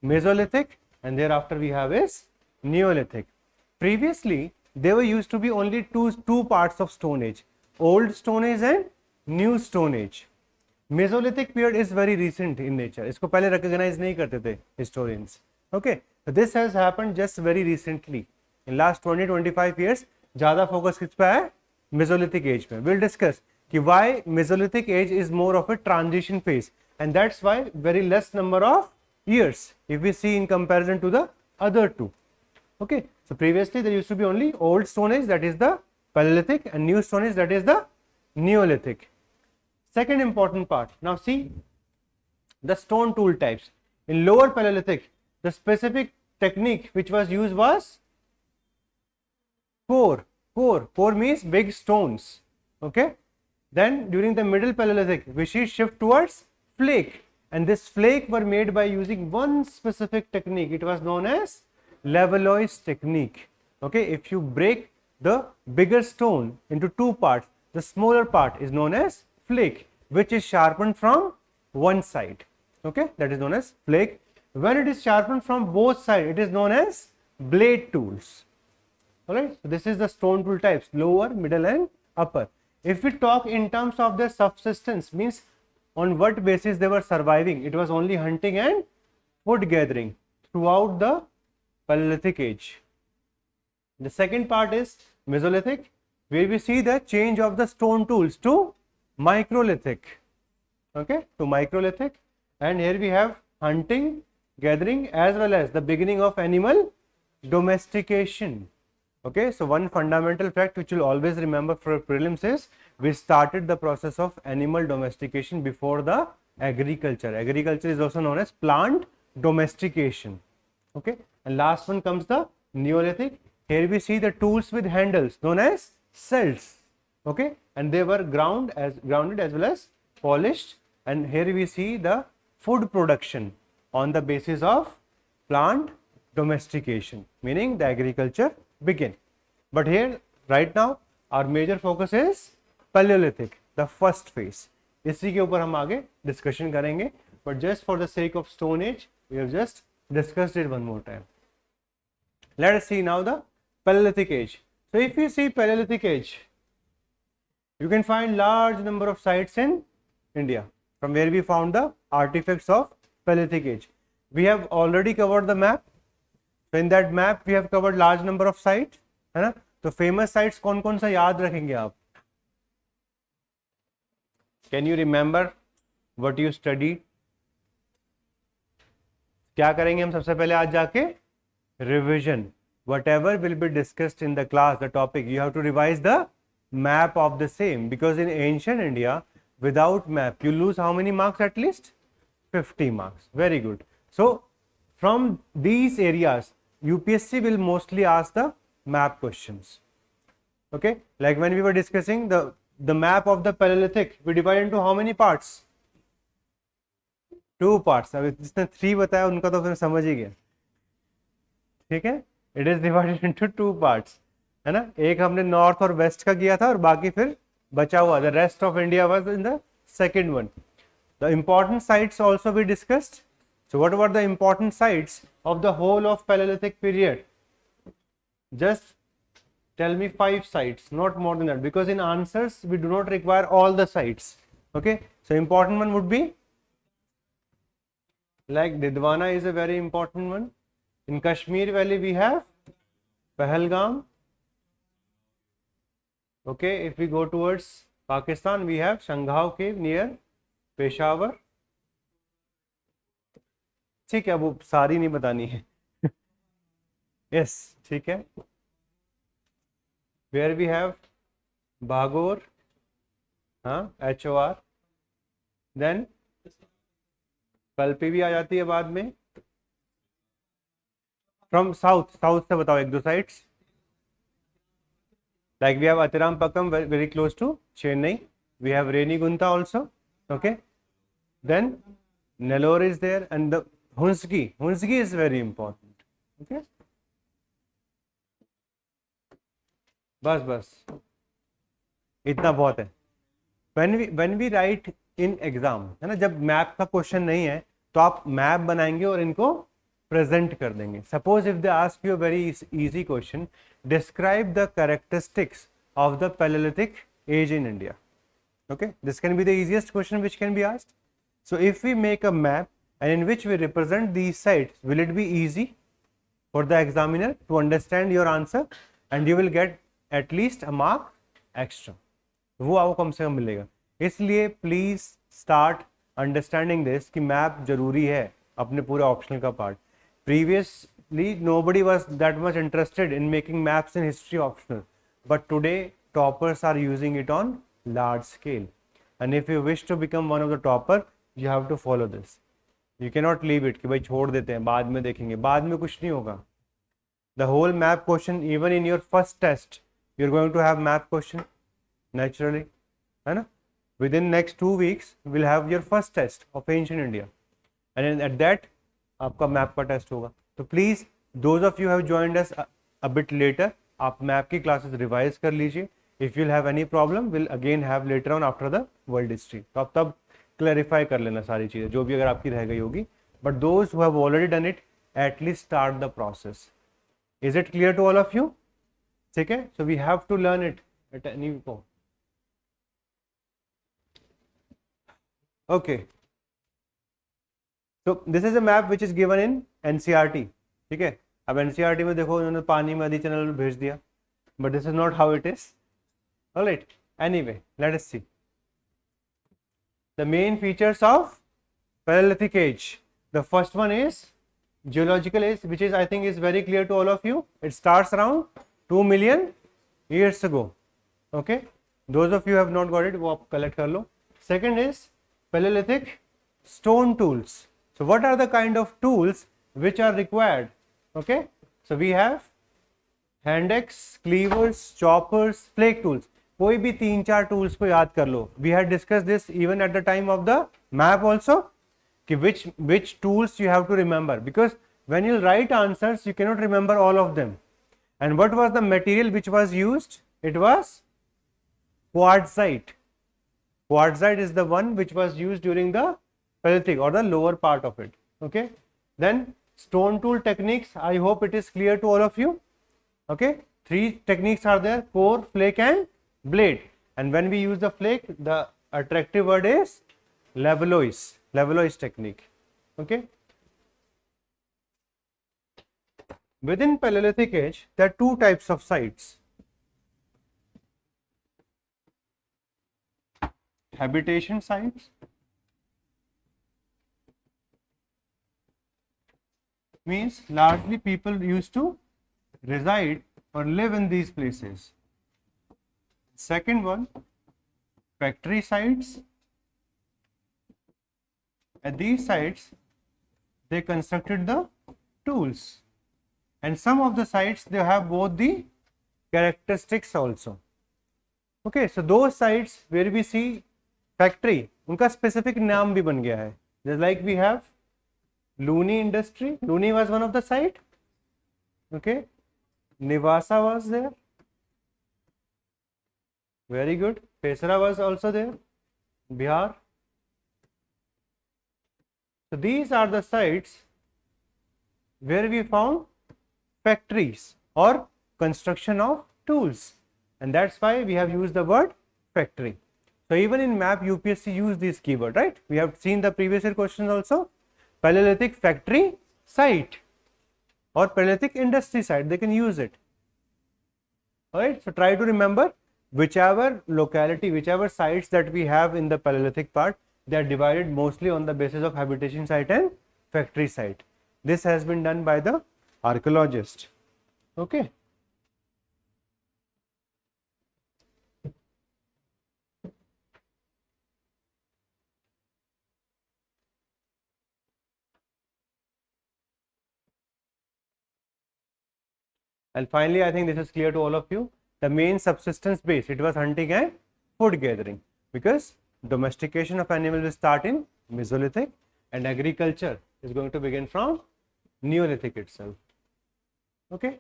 Mesolithic, and thereafter we have is Neolithic. Previously, there were used to be only two parts of Stone Age: Old Stone Age and New Stone Age. Mesolithic period is very recent in nature. इसको पहले recognize नहीं करते थे historians. Okay, so this has happened just very recently. In last 20-25 years, ज़्यादा focus किस पे है? Mesolithic age पे. We'll discuss कि why Mesolithic age is more of a transition phase, and that's why very less number of years if we see in comparison to the other two. Okay, so previously there used to be only Old Stone Age, that is the Paleolithic, and New Stone Age, that is the Neolithic. Second important part. Now see the stone tool types. In lower Paleolithic, the specific technique which was used was core. Core means big stones. Okay. Then during the middle Paleolithic, we see shift towards flake, and this flake were made by using one specific technique. It was known as Levallois technique. Okay. If you break the bigger stone into two parts, the smaller part is known as flake, which is sharpened from one side. Okay, that is known as flake. When it is sharpened from both sides, it is known as blade tools. Alright, so this is the stone tool types: lower, middle and upper. If we talk in terms of their subsistence, means on what basis they were surviving, it was only hunting and food gathering throughout the Paleolithic age. The second part is Mesolithic, where we see the change of the stone tools to Microlithic. Okay, to Microlithic, and here we have hunting, gathering, as well as the beginning of animal domestication. Okay, so one fundamental fact which you'll always remember for prelims is we started the process of animal domestication before the agriculture. Agriculture is also known as plant domestication. Okay, and last one comes the Neolithic. Here we see the tools with handles known as cells. Okay, and they were grounded as well as polished. And here we see the food production on the basis of plant domestication, meaning the agriculture begin. But here right now our major focus is Paleolithic, the first phase. इसी के ऊपर हम आगे discussion करेंगे. But just for the sake of Stone Age, we have just discussed it one more time. Let us see now the Paleolithic age. So if you see Paleolithic age, you can find large number of sites in India from where we found the artifacts of Paleolithic age. We have already covered the map. So in that map we have covered large number of sites, है ना? तो famous sites कौन कौन सा याद रखेंगे आप? Can you remember what you studied? क्या करेंगे हम सबसे पहले आज जाके? Revision. Whatever will be discussed in the class, the topic, you have to revise the map of the same, because in ancient India, without map, you lose how many marks at least? 50 marks. Very good. So from these areas, UPSC will mostly ask the map questions. Okay, like when we were discussing the map of the Paleolithic, we divide into how many parts? 2 parts. अब जिसने 3 बताया उनका तो फिर समझ ही गया. ठीक है, it is divided into 2 parts, है ना? एक हमने नॉर्थ और वेस्ट का किया था और बाकी फिर बचा हुआ, the rest of India was in the second one. The important sites also we discussed. So what were the important sites of the whole of Paleolithic period? Just tell me 5 sites, not more than that, because in answers we do not require all the sites. Okay, so important one would be like Didwana is a very important one. In Kashmir Valley we have Pahalgam. Okay, if we go towards Pakistan we have Shanghau Cave near Peshawar. ठीक है, वो सारी नहीं बतानी है. Yes, ठीक है. Where we have Bagor, हाँ, HOR. देन कल्पी भी आ जाती है बाद में. फ्रॉम साउथ से बताओ 1-2 sites. Like we have Athirambakkam very close to Chennai. We have Renigunta also. Okay, then Nellore is there, and the Hunski is very important. Okay, बस इतना बहुत है. when we write in exam, है ना, जब map का question नहीं है तो आप मैप बनाएंगे और इनको प्रेजेंट कर देंगे. Suppose if they ask you a very easy question, describe the characteristics of the paleolithic age in India. Okay, this can be the easiest question which can be asked. So if we make a map and in which we represent these sites, will it be easy for the examiner to understand your answer and you will get at least a mark extra? वो आपको कम से कम मिलेगा. इसलिए please start understanding this कि map जरूरी है अपने पूरे ऑप्शनल का part. Previously nobody was that much interested in making maps in history optional, but today toppers are using it on large scale, and if you wish to become one of the topper, you have to follow this. You cannot leave it कि भाई छोड़ देते हैं, बाद में देखेंगे. बाद में कुछ नहीं होगा. The whole map question, even in your first test, you're going to have map question naturally, है ना? Within next 2 weeks, we'll have your first test of ancient India, and at that आपका मैप का test होगा. तो please those of you have joined us a bit later, आप map की classes revise कर लीजिए. If you'll have any problem, we'll again have later on after the world history. तो आप तब क्लैरिफाई कर लेना सारी चीज़ें जो भी अगर आपकी रह गई होगी. But those who have already done it, at least start the process. Is it clear to all of you? ठीक है? So we have to learn it at any point. Okay. So this is a map which is given in NCERT. ठीक है? अब NCERT में देखो उन्होंने पानी में आदि चैनल भेज दिया. But this is not how it is. Alright, anyway, let us see the main features of Paleolithic age. The first one is geological age, which is I think is very clear to all of you. It starts around 2 million years ago. Okay, those of you who have not got it, वो आप collect कर लो. Second is Paleolithic stone tools. So what are the kind of tools which are required? Okay, so we have hand axe, cleavers, choppers, flake tools. कोई भी 3-4 tools को याद कर लो. We had discussed this even at the time of the map also. कि which tools you have to remember, because when you write answers you cannot remember all of them. And what was the material which was used? It was quartzite. Quartzite is the one which was used during the Paleolithic or the lower part of it. Okay, then stone tool techniques, I hope it is clear to all of you. Okay, 3 techniques are there: core, flake and blade. And when we use the flake, the attractive word is Levallois technique. Okay, within Paleolithic age there are 2 types of sites: habitation sites, means largely people used to reside or live in these places. Second one, factory sites. At these sites they constructed the tools, and some of the sites they have both the characteristics also. Okay, so those sites where we see factory, उनका specific नाम भी बन गया है. Just like we have Luni industry. Luni was one of the site. Okay, Nivasa was there. Very good. Pesara was also there. Bihar. So these are the sites where we found factories or construction of tools, and that's why we have used the word factory. So even in map UPSC use this keyword, right? We have seen the previous year questions also. Paleolithic factory site or Paleolithic industry site, they can use it. Alright, so try to remember whichever locality, whichever sites that we have in the Paleolithic part, they are divided mostly on the basis of habitation site and factory site. This has been done by the archaeologist. Okay. And finally, I think this is clear to all of you. The main subsistence base, it was hunting and food gathering, because domestication of animals will start in Mesolithic and agriculture is going to begin from Neolithic itself. Okay.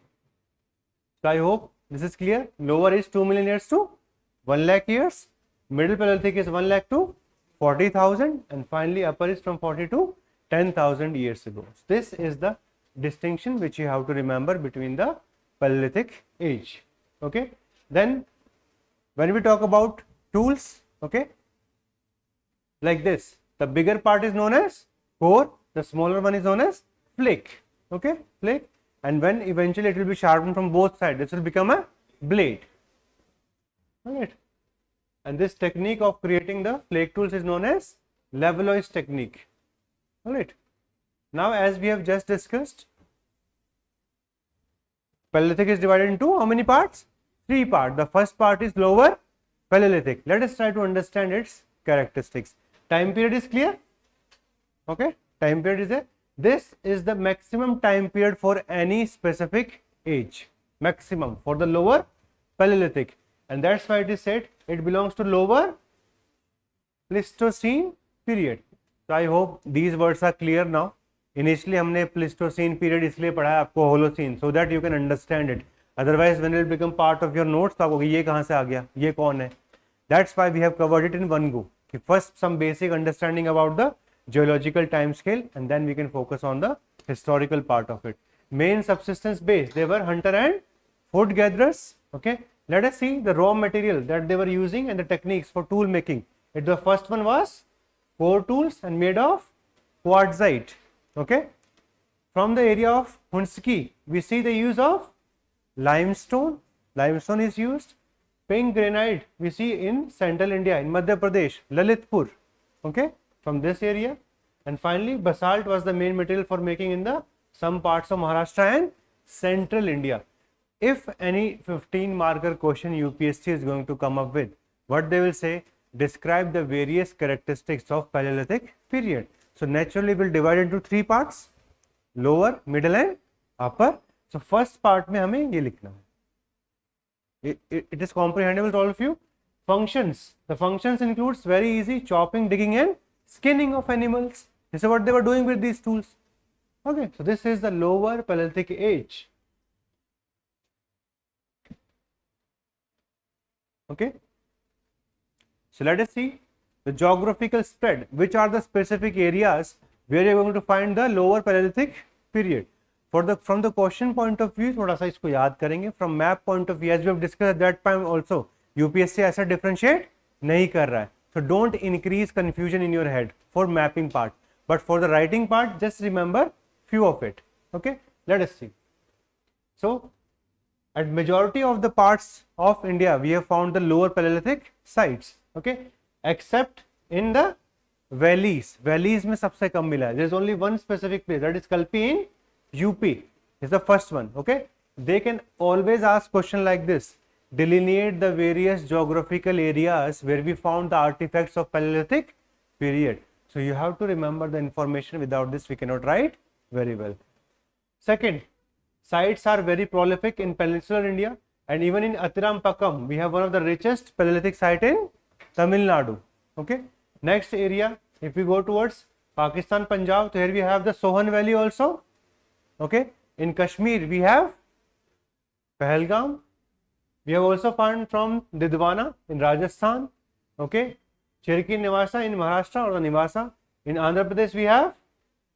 So I hope this is clear. Lower is 2 million years to 1 lakh years. Middle Paleolithic is 1 lakh to 40,000, and finally upper is from 40 to 10,000 years ago. So this is the distinction which you have to remember between the Paleolithic age. Okay. Then when we talk about tools, okay, like this, the bigger part is known as core, the smaller one is known as flake. Okay, flake, and when eventually it will be sharpened from both sides, this will become a blade. Alright, and this technique of creating the flake tools is known as Levallois technique. Alright, now as we have just discussed, Paleolithic is divided into how many parts? 3 parts. The first part is lower Paleolithic. Let us try to understand its characteristics. Time period is clear? Okay, time period is there. This is the maximum time period for any specific age, maximum for the lower Paleolithic, and that's why it is said it belongs to lower Pleistocene period. So I hope these words are clear now. Initially हमने Pleistocene period इसलिए पढ़ा है आपको Holocene, so that you can understand it. Otherwise when it will become part of your notes तो आपको ये कहाँ से आ गया, ये कौन है? That's why we have covered it in one go. First some basic understanding about the geological time scale, and then we can focus on the historical part of it. Main subsistence base, they were hunter and food gatherers. Okay, let us see the raw material that they were using and the techniques for tool making. The first one was core tools and made of quartzite. Okay, from the area of Hunski we see the use of limestone. Limestone is used. Pink granite we see in central India, in Madhya Pradesh, Lalitpur. Okay, from this area. And finally basalt was the main material for making in the some parts of Maharashtra and central India. if any 15 marker question UPSC is going to come up with, what they will say, describe the various characteristics of Paleolithic period. So naturally we'll divide into three parts, lower, middle and upper. So first part में हमें ये लिखना है. It is comprehensible to all of you. Functions. The functions includes very easy chopping, digging and skinning of animals. This is what they were doing with these tools. Okay, so this is the lower Paleolithic age. Okay, so let us see the geographical spread. Which are the specific areas where you are going to find the lower Paleolithic period? From the question point of view, थोड़ा सा इसको याद करेंगे. From map point of view, as we have discussed at that time also, UPSC ऐसा differentiate नहीं कर रहा है. So don't increase confusion in your head for mapping part. But for the writing part, just remember few of it. Okay, let us see. So at majority of the parts of India, we have found the lower Paleolithic sites. Okay, except in the valleys. Valleys में सबसे कम मिला है. There is only one specific place, that is Kalpi in UP. Is the first one. Okay, they can always ask question like this: delineate the various geographical areas where we found the artifacts of Paleolithic period. So you have to remember the information. Without this, we cannot write very well. Second, sites are very prolific in peninsular India, and even in Atirampakam, we have one of the richest Paleolithic site in Tamil Nadu. Okay. Next area, if we go towards Pakistan, Punjab, so here we have the Sohan Valley also. Okay. In Kashmir, we have Pahalgam. We have also found from Didwana in Rajasthan. Okay. Cherki Nivasa in Maharashtra, or the Nivasa. In Andhra Pradesh, we have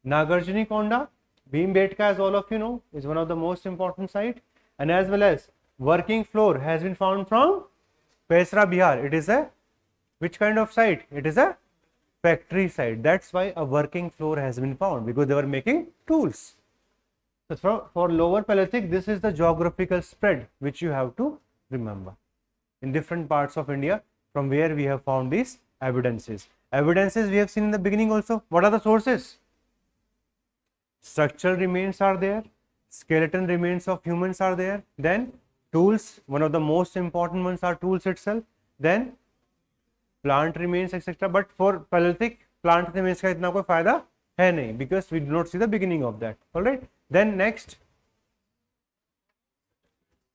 Nagarjuni Konda. Bhimbetka, as all of you know, is one of the most important site, and as well as working floor has been found from Pesra, Bihar. It is a which kind of site? It is a factory site. That's why a working floor has been found, because they were making tools. So for lower Paleolithic, this is the geographical spread which you have to remember in different parts of India from where we have found these evidences. Evidences we have seen in the beginning also. What are the sources? Structural remains are there, skeleton remains of humans are there, then tools, one of the most important ones are tools itself, then plant remains, etc. But for Paleolithic, plant remains का इतना कोई फायदा है नहीं, because we do not see the beginning of that. Alright, then next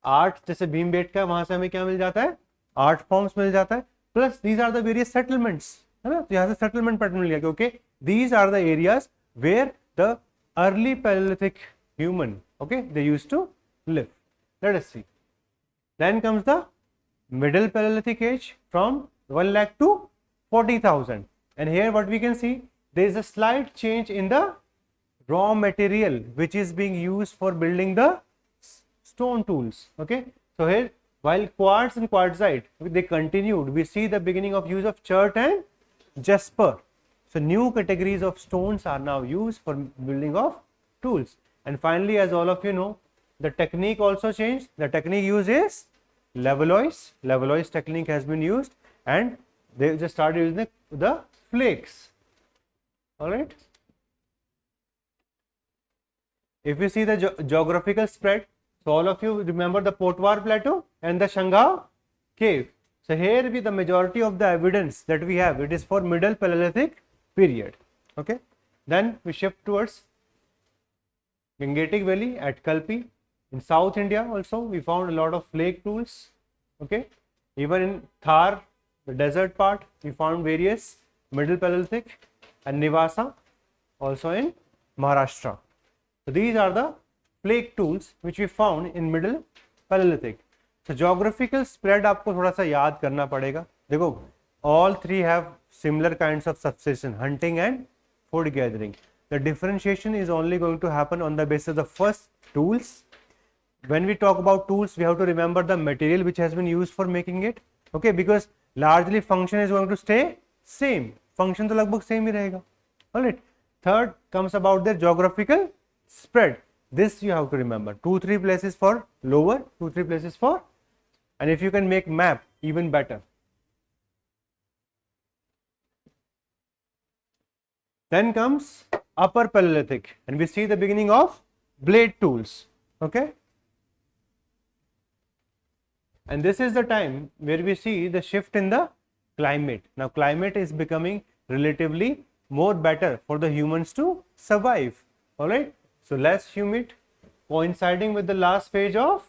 art, जैसे भीमबेटका, वहां से हमें क्या मिल जाता है? आर्ट फॉर्म्स मिल जाता है, plus these are the various settlements, है ना? तो यहाँ से सेटलमेंट पैटर्न मिल गया, क्योंकि these are the areas where the early Paleolithic human, okay, they used to live. Let us see. Then comes the middle Paleolithic age from 1 lakh to 40,000, and here what we can see, there is a slight change in the raw material which is being used for building the stone tools. Okay, so here while quartz and quartzite they continued, we see the beginning of use of chert and jasper. So new categories of stones are now used for building of tools. And finally, as all of you know, the technique also changed. The technique used is Levallois. Levallois technique has been used, and they just started using the flakes. All right. If you see the geographical spread, so all of you remember the Potwar Plateau and the Shangha Cave. So here we the majority of the evidence that we have, it is for middle Paleolithic period. Okay, then we shift towards Gangetic Valley at Kalpi. In South India also we found a lot of flake tools. Okay, even in Thar, the desert part, we found various middle Paleolithic, and Nivasa also in Maharashtra. So these are the flake tools which we found in middle Paleolithic. So geographical spread आपको थोड़ा सा याद करना पड़ेगा. देखो, all three have similar kinds of subsistence, hunting and food gathering. The differentiation is only going to happen on the basis of first tools. When we talk about tools, we have to remember the material which has been used for making it. Okay, because largely function is going to stay same. Function तो लगभग same ही रहेगा. Alright. Third comes about their geographical spread. This you have to remember. 2-3 places for lower, 2-3 places for, and if you can make map, even better. Then comes upper Paleolithic, and we see the beginning of blade tools. Okay, And this is the time where we see the shift in the climate. Now climate is becoming relatively more better for the humans to survive. All right, so less humid, coinciding with the last phase of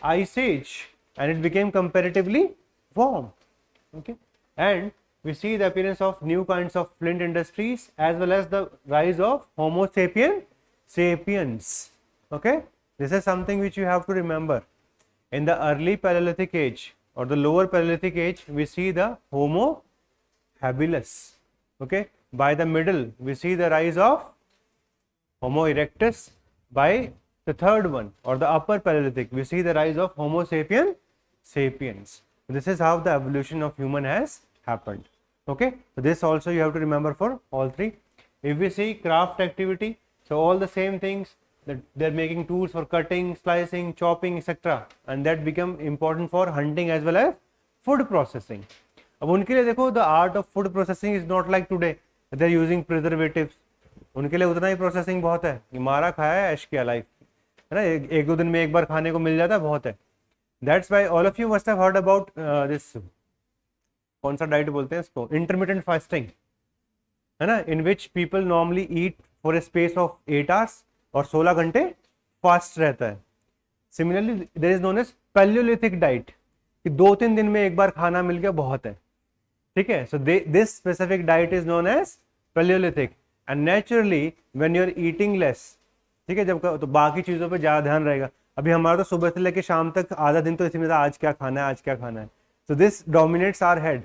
ice age, and it became comparatively warm. Okay, and we see the appearance of new kinds of flint industries as well as the rise of Homo sapiens. Okay, this is something which you have to remember. In the early Paleolithic age or the lower Paleolithic age, we see the Homo habilis. Okay, by the middle we see the rise of Homo erectus. By the third one or the upper Paleolithic, we see the rise of Homo sapiens. This is how the evolution of human has happened. Okay, so this also you have to remember for all three. If we see craft activity, so all the same things, that they are making tools for cutting, slicing, chopping, etc., and that become important for hunting as well as food processing. अब उनके लिए देखो, the art of food processing is not like today, they are using preservatives. उनके लिए उतना ही processing बहुत है कि मारा खाया ऐश किया लाइफ, है ना, एक दो दिन में एक बार खाने को मिल जाता है, बहुत है. That's why all of you must have heard about this, कौन सा डाइट बोलते हैं इसको, इंटरमिटेंट फास्टिंग, है ना, in which people normally eat for a space of 8 hours और 16 घंटे फास्ट रहता है. Similarly there is known as palaeolithic diet, कि 2-3 दिन में एक बार खाना मिल गया बहुत है. ठीक है, so this specific diet is known as paleolithic. And naturally when you are eating less, ठीक है, जब तो बाकी चीज़ों पे ज़्यादा ध्यान रहेगा. अभी हमारा तो सुबह से लेकर शाम तक आधा दिन तो इसी में था, आज क्या खाना है, आज क्या खाना है. So this dominates our head.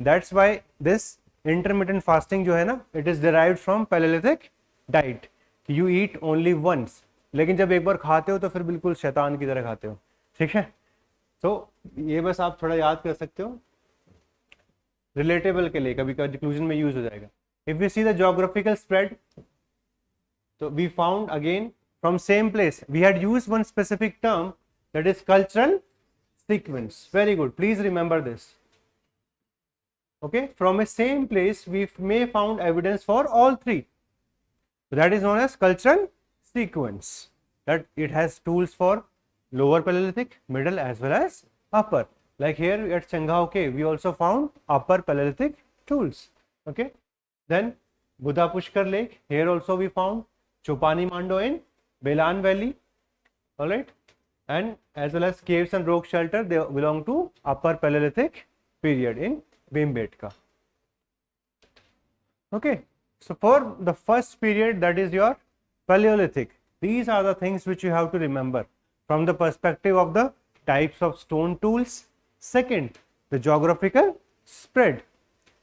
That's why this intermittent fasting जो है ना, it is derived from paleolithic diet. You eat only once, लेकिन जब एक बार खाते हो तो फिर बिल्कुल शैतान की तरह खाते हो. ठीक है, तो ये बस आप थोड़ा याद कर सकते हो, रिलेटेबल के लिए, कभी कभी डिक्लूजन में यूज हो जाएगा. If we see the geographical spread, so we found again from same place, we had used one specific term, that is cultural sequence. Very good, please remember this. Okay, from a same place we may found evidence for all three. So that is known as cultural sequence, that it has tools for lower Paleolithic, middle as well as upper. Like here at Changhao Cave, we also found upper Paleolithic tools. Okay. Then Buddha Pushkar Lake, here also we found Chopani Mando in Belan Valley, all right, and as well as caves and rock shelter, they belong to upper Paleolithic period in Bhimbetka. Okay, so for the first period, that is your Paleolithic, these are the things which you have to remember from the perspective of the types of stone tools. Second, the geographical spread.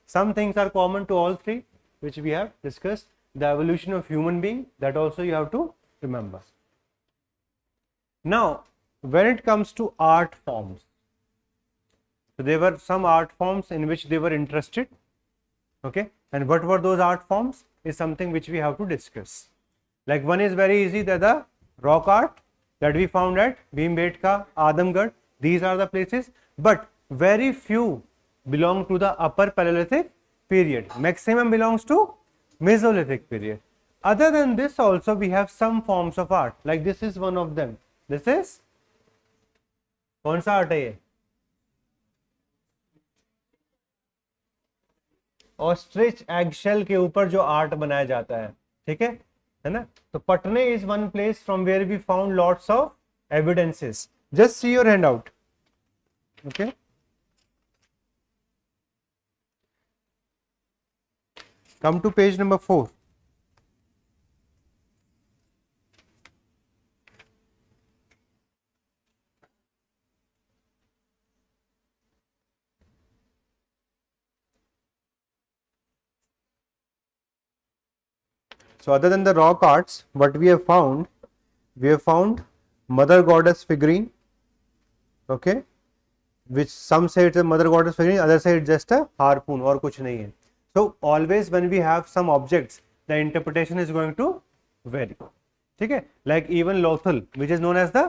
Some things are common to all three, which we have discussed. The evolution of human being, that also you have to remember. Now, when it comes to art forms, so there were some art forms in which they were interested. Okay, and what were those art forms is something which we have to discuss. Like one is very easy, that the rock art that we found at Bhimbetka, Adamgarh, these are the places, but very few belong to the upper Paleolithic period. Maximum belongs to Mesolithic period. Other than this also we have some forms of art, like this is one of them. This is कौन सा art है ये? Ostrich eggshell के ऊपर जो art बनाया जाता है, ठीक है ना. तो पटने is one place from where we found lots of evidences. Just see your handout. Okay, come to page number 4. So other than the rock arts, what we have found mother goddess figurine, okay, which some say it's a mother goddess figurine, other say it's just a harpoon और कुछ नहीं है. So always when we have some objects, the interpretation is going to vary. ठीक है, like even Lothal, which is known as the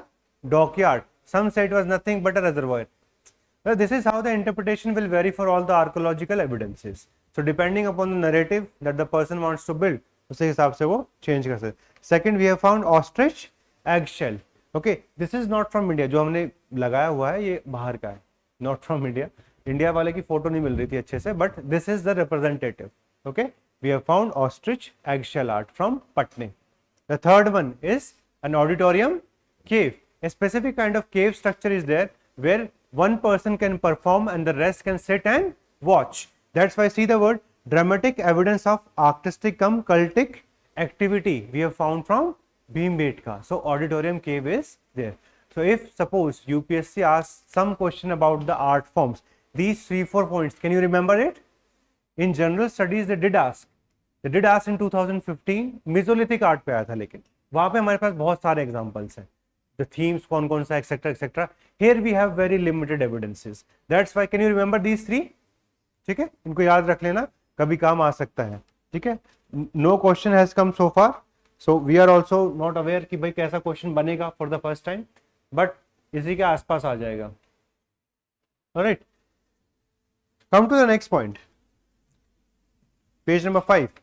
dockyard, some say it was nothing but a reservoir. Well, this is how the interpretation will vary for all the archaeological evidences. So depending upon the narrative that the person wants to build, उसी हिसाब से वो change कर सकते. Second, we have found ostrich eggshell. Okay, this is not from India, जो हमने लगाया हुआ है ये बाहर का है, नॉट फ्रॉम इंडिया। इंडिया वाले की फोटो नहीं मिल रही थी अच्छे से, but this is the representative. Okay, we have found ostrich eggshell art from Patne. The third one is an auditorium cave. A specific kind of cave structure is there where one person can perform and the rest can sit and watch. That's why see the word dramatic evidence of artistic cum cultic activity we have found from Bhimbetka. So auditorium cave is there. So if suppose UPSC asks some question about the art forms, these 3-4 points, can you remember it? In general studies they did ask. They did ask in 2015 Mesolithic art पे आया था, लेकिन वहां पे हमारे पास बहुत सारे examples हैं, द थीम्स कौन कौन सा etcetera etcetera. Here we have very limited evidences, that's why can you remember these 3? ठीक है, इनको याद रख लेना, कभी काम आ सकता है। ठीक है, no question has come so far, so we are also not aware कि भाई कैसा क्वेश्चन बनेगा for the first time, but इसी के आसपास आ जाएगा। Alright, come to the next point, page number 5।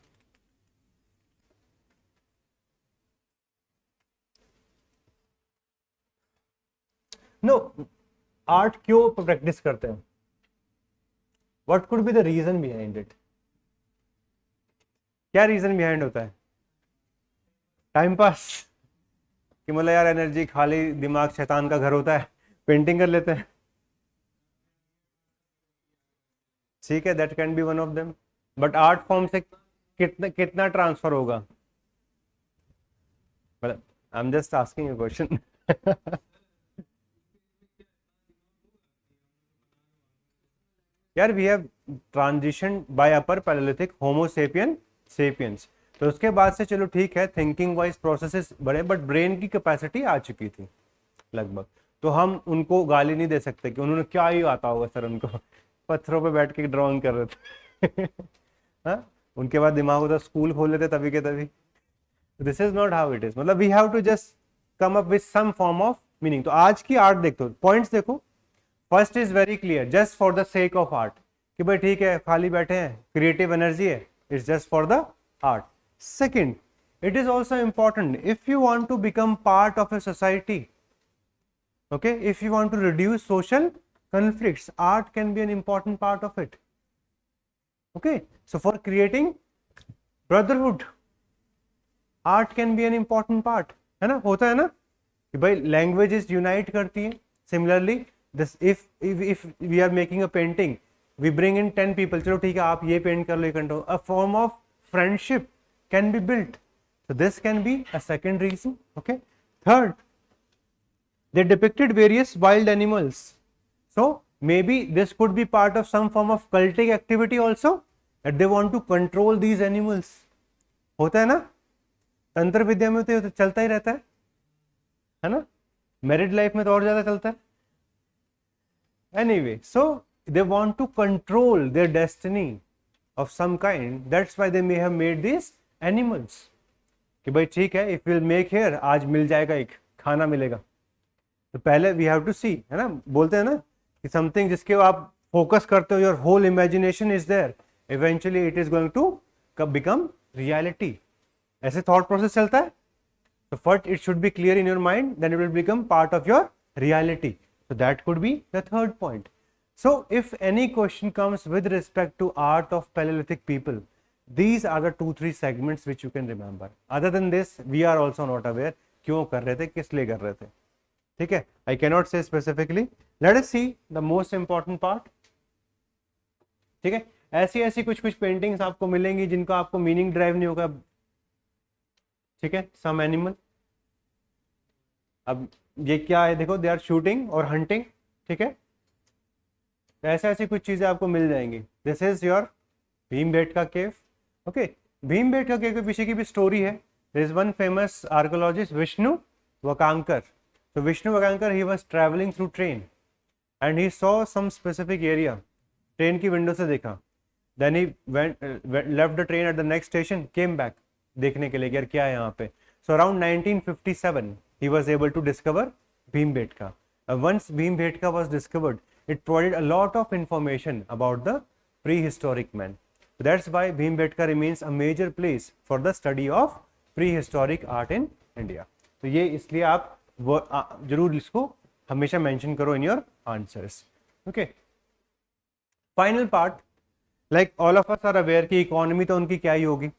No, art क्यों प्रैक्टिस करते हैं? What could be the reason behind it? क्या रीजन बिहाइंड होता है? टाइम पास, कि मतलब यार एनर्जी, खाली दिमाग शैतान का घर होता है, पेंटिंग कर लेते हैं। ठीक है, that can be one of them, but art form से कितना ट्रांसफर होगा? मतलब I am just asking a question. यार we have transition by upper palaeolithic homo sapien sapiens, तो उसके बाद से चलो ठीक है, थिंकिंग वाइज प्रोसेसेस बढ़े, बट ब्रेन की कैपेसिटी आ चुकी थी लगभग, तो हम उनको गाली नहीं दे सकते कि उन्होंने क्या ही आता होगा सर, उनको पत्थरों पे बैठ के ड्राइंग कर रहे थे। हाँ, उनके बाद दिमाग होता स्कूल खोल लेते तभी के तभी। This is not how it is, मतलब we have to just come up with some form of meaning. तो आज की आर्ट देखो, पॉइंट्स देखो, first is very clear, just for the sake of art, कि भाई ठीक है खाली बैठे हैं, क्रिएटिव एनर्जी है, it's just for the art. Second, it is also important if you want to become part of a society, okay, if you want to reduce social conflicts, art can be an important part of it, okay, so for creating brotherhood, art can be an important part, है ना, होता है ना कि भाई languages unite करती है। Similarly, this if we are making a painting, we bring in 10 people, चलो ठीक है आप ये पेंट कर लो, ये कंट्रो, a form of friendship can be built. So this can be a second reason, okay. Third, they depicted various wild animals, so maybe this could be part of some form of cultic activity also, that they want to control these animals। होता है ना, तंत्र विद्या में तो चलता ही रहता है ना, मैरिड लाइफ में तो और ज्यादा चलता है। Anyway, so they want to control their destiny of some kind, that's why they may have made these animals, कि भाई ठीक है, इफ विल मेक हेयर, आज मिल जाएगा, एक खाना मिलेगा, तो पहले वी हैव टू सी, है ना, बोलते हैं ना कि समथिंग जिसके आप फोकस करते हो, your whole imagination is there, eventually it is going to become reality. ऐसे थॉट प्रोसेस चलता है, तो first it should be clear in your mind, then it will become part of your reality, so that could be the third point. So if any question comes with respect to art of Paleolithic people, these are the 2-3 segments which you can remember. Other than this, we are also not aware क्यों कर रहे थे, किस लिए कर रहे थे, ठीक है, I cannot say specifically. Let us see the most important part, ठीक है। ऐसी कुछ पेंटिंग्स आपको मिलेंगी जिनका आपको मीनिंग ड्राइव नहीं होगा, ठीक है। सम एनिमल, अब ये क्या है देखो, दे आर शूटिंग और हंटिंग, ठीक है, ऐसी कुछ चीजें आपको मिल जाएंगी। This is your Bhimbetka cave, okay. Bhimbetka cave के पीछे की भी स्टोरी है। There is one famous archaeologist Vishnu Wakankar. तो Vishnu Wakankar, he was travelling through train and he saw some specific area, train की विंडो से देखा, then he left the train at the next station, came back देखने के लिए यार क्या है यहाँ पे। So around 1957 he was able to discover Bhimbetka. Once Bhimbetka was discovered, it provided a lot of information about the prehistoric man. So that's why Bhimbetka remains a major place for the study of prehistoric art in India. तो ये इसलिए आप वो जरूर इसको हमेशा mention करो in your answers. Okay, final part, like all of us are aware कि इकोनॉमी तो उनकी क्या ही होगी.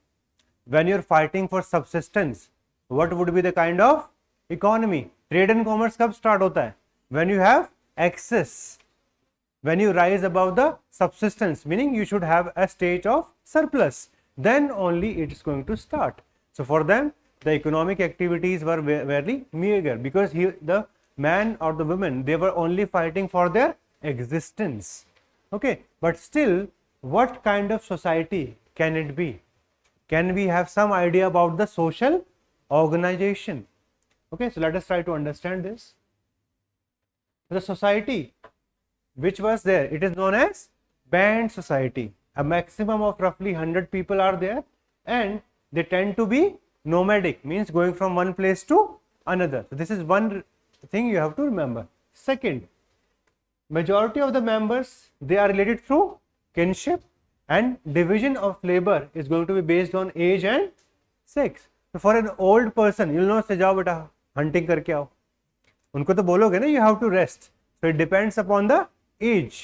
When you are fighting for subsistence, what would be the kind of economy? Trade and commerce कब स्टार्ट होता है? When you have access, when you rise above the subsistence, meaning you should have a state of surplus, then only it is going to start. So for them the economic activities were very meager, because here the man or the woman, they were only fighting for their existence. Okay, but still, what kind of society can it be? Can we have some idea about the social organization? Okay, so let us try to understand this. The society which was there, it is known as band society. A maximum of roughly 100 people are there, and they tend to be nomadic, means going from one place to another. So this is one thing you have to remember. Second, majority of the members, they are related through kinship, and division of labor is going to be based on age and sex. So for an old person, you'll not say जाओ बेटा hunting करके आओ, उनको तो बोलोगे ना you have to rest. So it depends upon the age,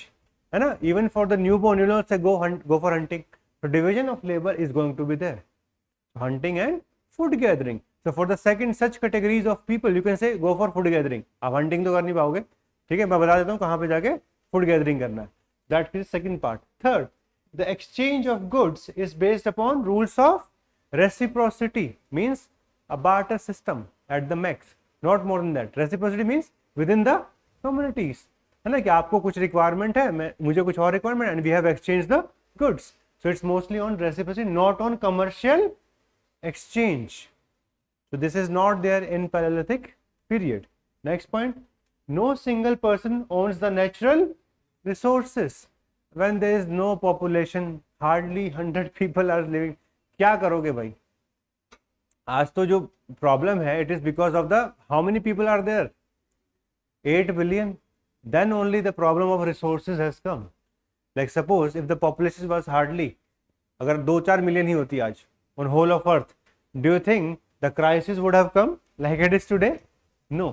है ना. Even for the newborn, you know, say go for hunting. So division of labor is going to be there. Hunting and food gathering. So for the second such categories of people, you can say go for food gathering. आप hunting तो कर नहीं पाओगे, ठीक है, मैं बता देता हूँ कहाँ पे जाके food gathering करना है. That is second part. Third, the exchange of goods is based upon rules of reciprocity, means a barter system at the max, not more than that. Reciprocity means within the communities, है ना, कि आपको कुछ requirement है, मैं मुझे कुछ और requirement, and we have exchange the goods. So it's mostly on reciprocity, not on commercial exchange. So this is not there in Paleolithic period. Next point, no single person owns the natural resources. When there is no population, hardly 100 people are living, क्या करोगे भाई? आज तो जो problem है, it is because of the how many people are there? 8 billion. Then only the problem of resources has come. Like suppose if the population was hardly, अगर 2-4 million ही होती आज on whole of earth, do you think the crisis would have come like it is today? No.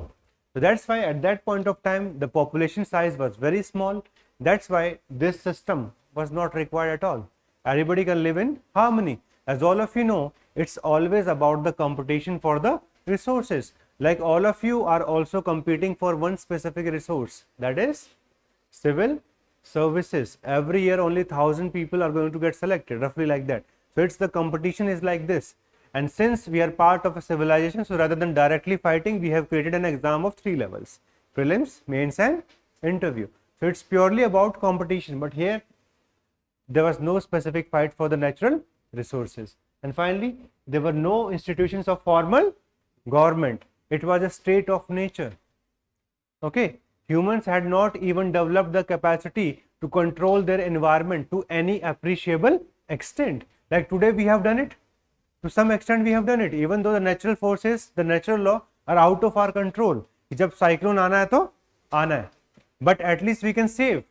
So that's why at that point of time the population size was very small. That's why this system was not required at all. Everybody can live in harmony. As all of you know, it's always about the competition for the resources. Like all of you are also competing for one specific resource, that is civil services. Every year only 1,000 people are going to get selected, roughly like that. So it's the competition is like this. And since we are part of a civilization, so rather than directly fighting, we have created an exam of 3 levels: prelims, mains and interview. So it's purely about competition, but here there was no specific fight for the natural resources. And finally, there were no institutions of formal government. It was a state of nature. Okay, humans had not even developed the capacity to control their environment to any appreciable extent. Like today we have done it, to some extent we have done it, even though the natural forces, the natural law are out of our control. जब cyclone आना है तो आना है, but at least we can save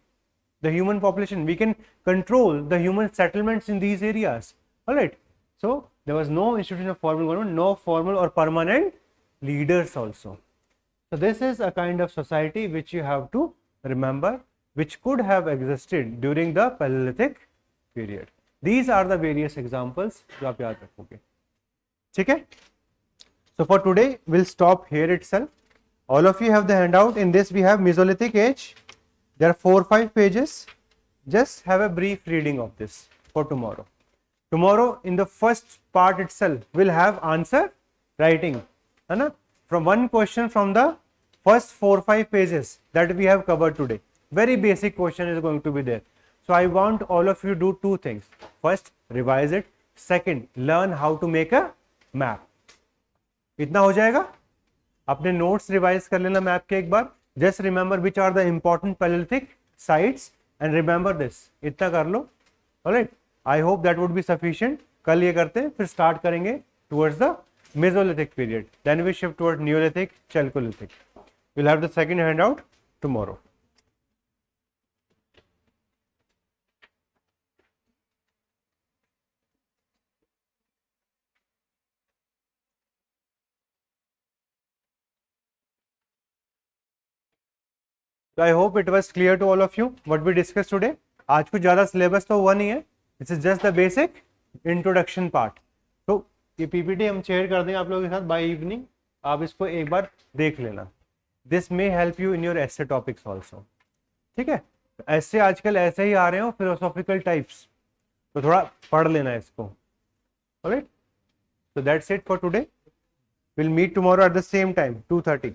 the human population, we can control the human settlements in these areas. All right, so there was no institution of formal government, no formal or permanent leaders also. So this is a kind of society which you have to remember, which could have existed during the Paleolithic period. These are the various examples जो आप याद रखोगे, ठीक है. So for today we'll stop here itself. All of you have the handout. In this we have Mesolithic age. There are 4-5 pages. Just have a brief reading of this for tomorrow. Tomorrow in the first part itself we'll have answer writing, है ना, from one question from the first 4-5 pages that we have covered today. Very basic question is going to be there. So I want all of you to do 2 things. First, revise it. Second, learn how to make a map. इतना हो जाएगा. अपने notes revise कर लेना map के एक बार. Just remember which are the important Paleolithic sites and remember this. इतना कर लो. Alright. I hope that would be sufficient. कल ये करते हैं, फिर start करेंगे towards the Mesolithic period. Then we shift toward Neolithic, Chalcolithic. We'll have the second handout tomorrow. तो I hope it was clear to all of you what we discuss today. आज कुछ ज़्यादा सिलेबस तो हुआ नहीं है, this is just the basic introduction part. तो ये पीपीटी हम शेयर कर देंगे आप लोगों के साथ बाय इवनिंग, आप इसको एक बार देख लेना. This may help you in your essay topics also. ठीक है, ऐसे आजकल ऐसे ही आ रहे हो फिलोसॉफिकल टाइप्स, तो थोड़ा पढ़ लेना इसको. Alright, so that's it for today. We'll meet tomorrow at the same time, 2:30.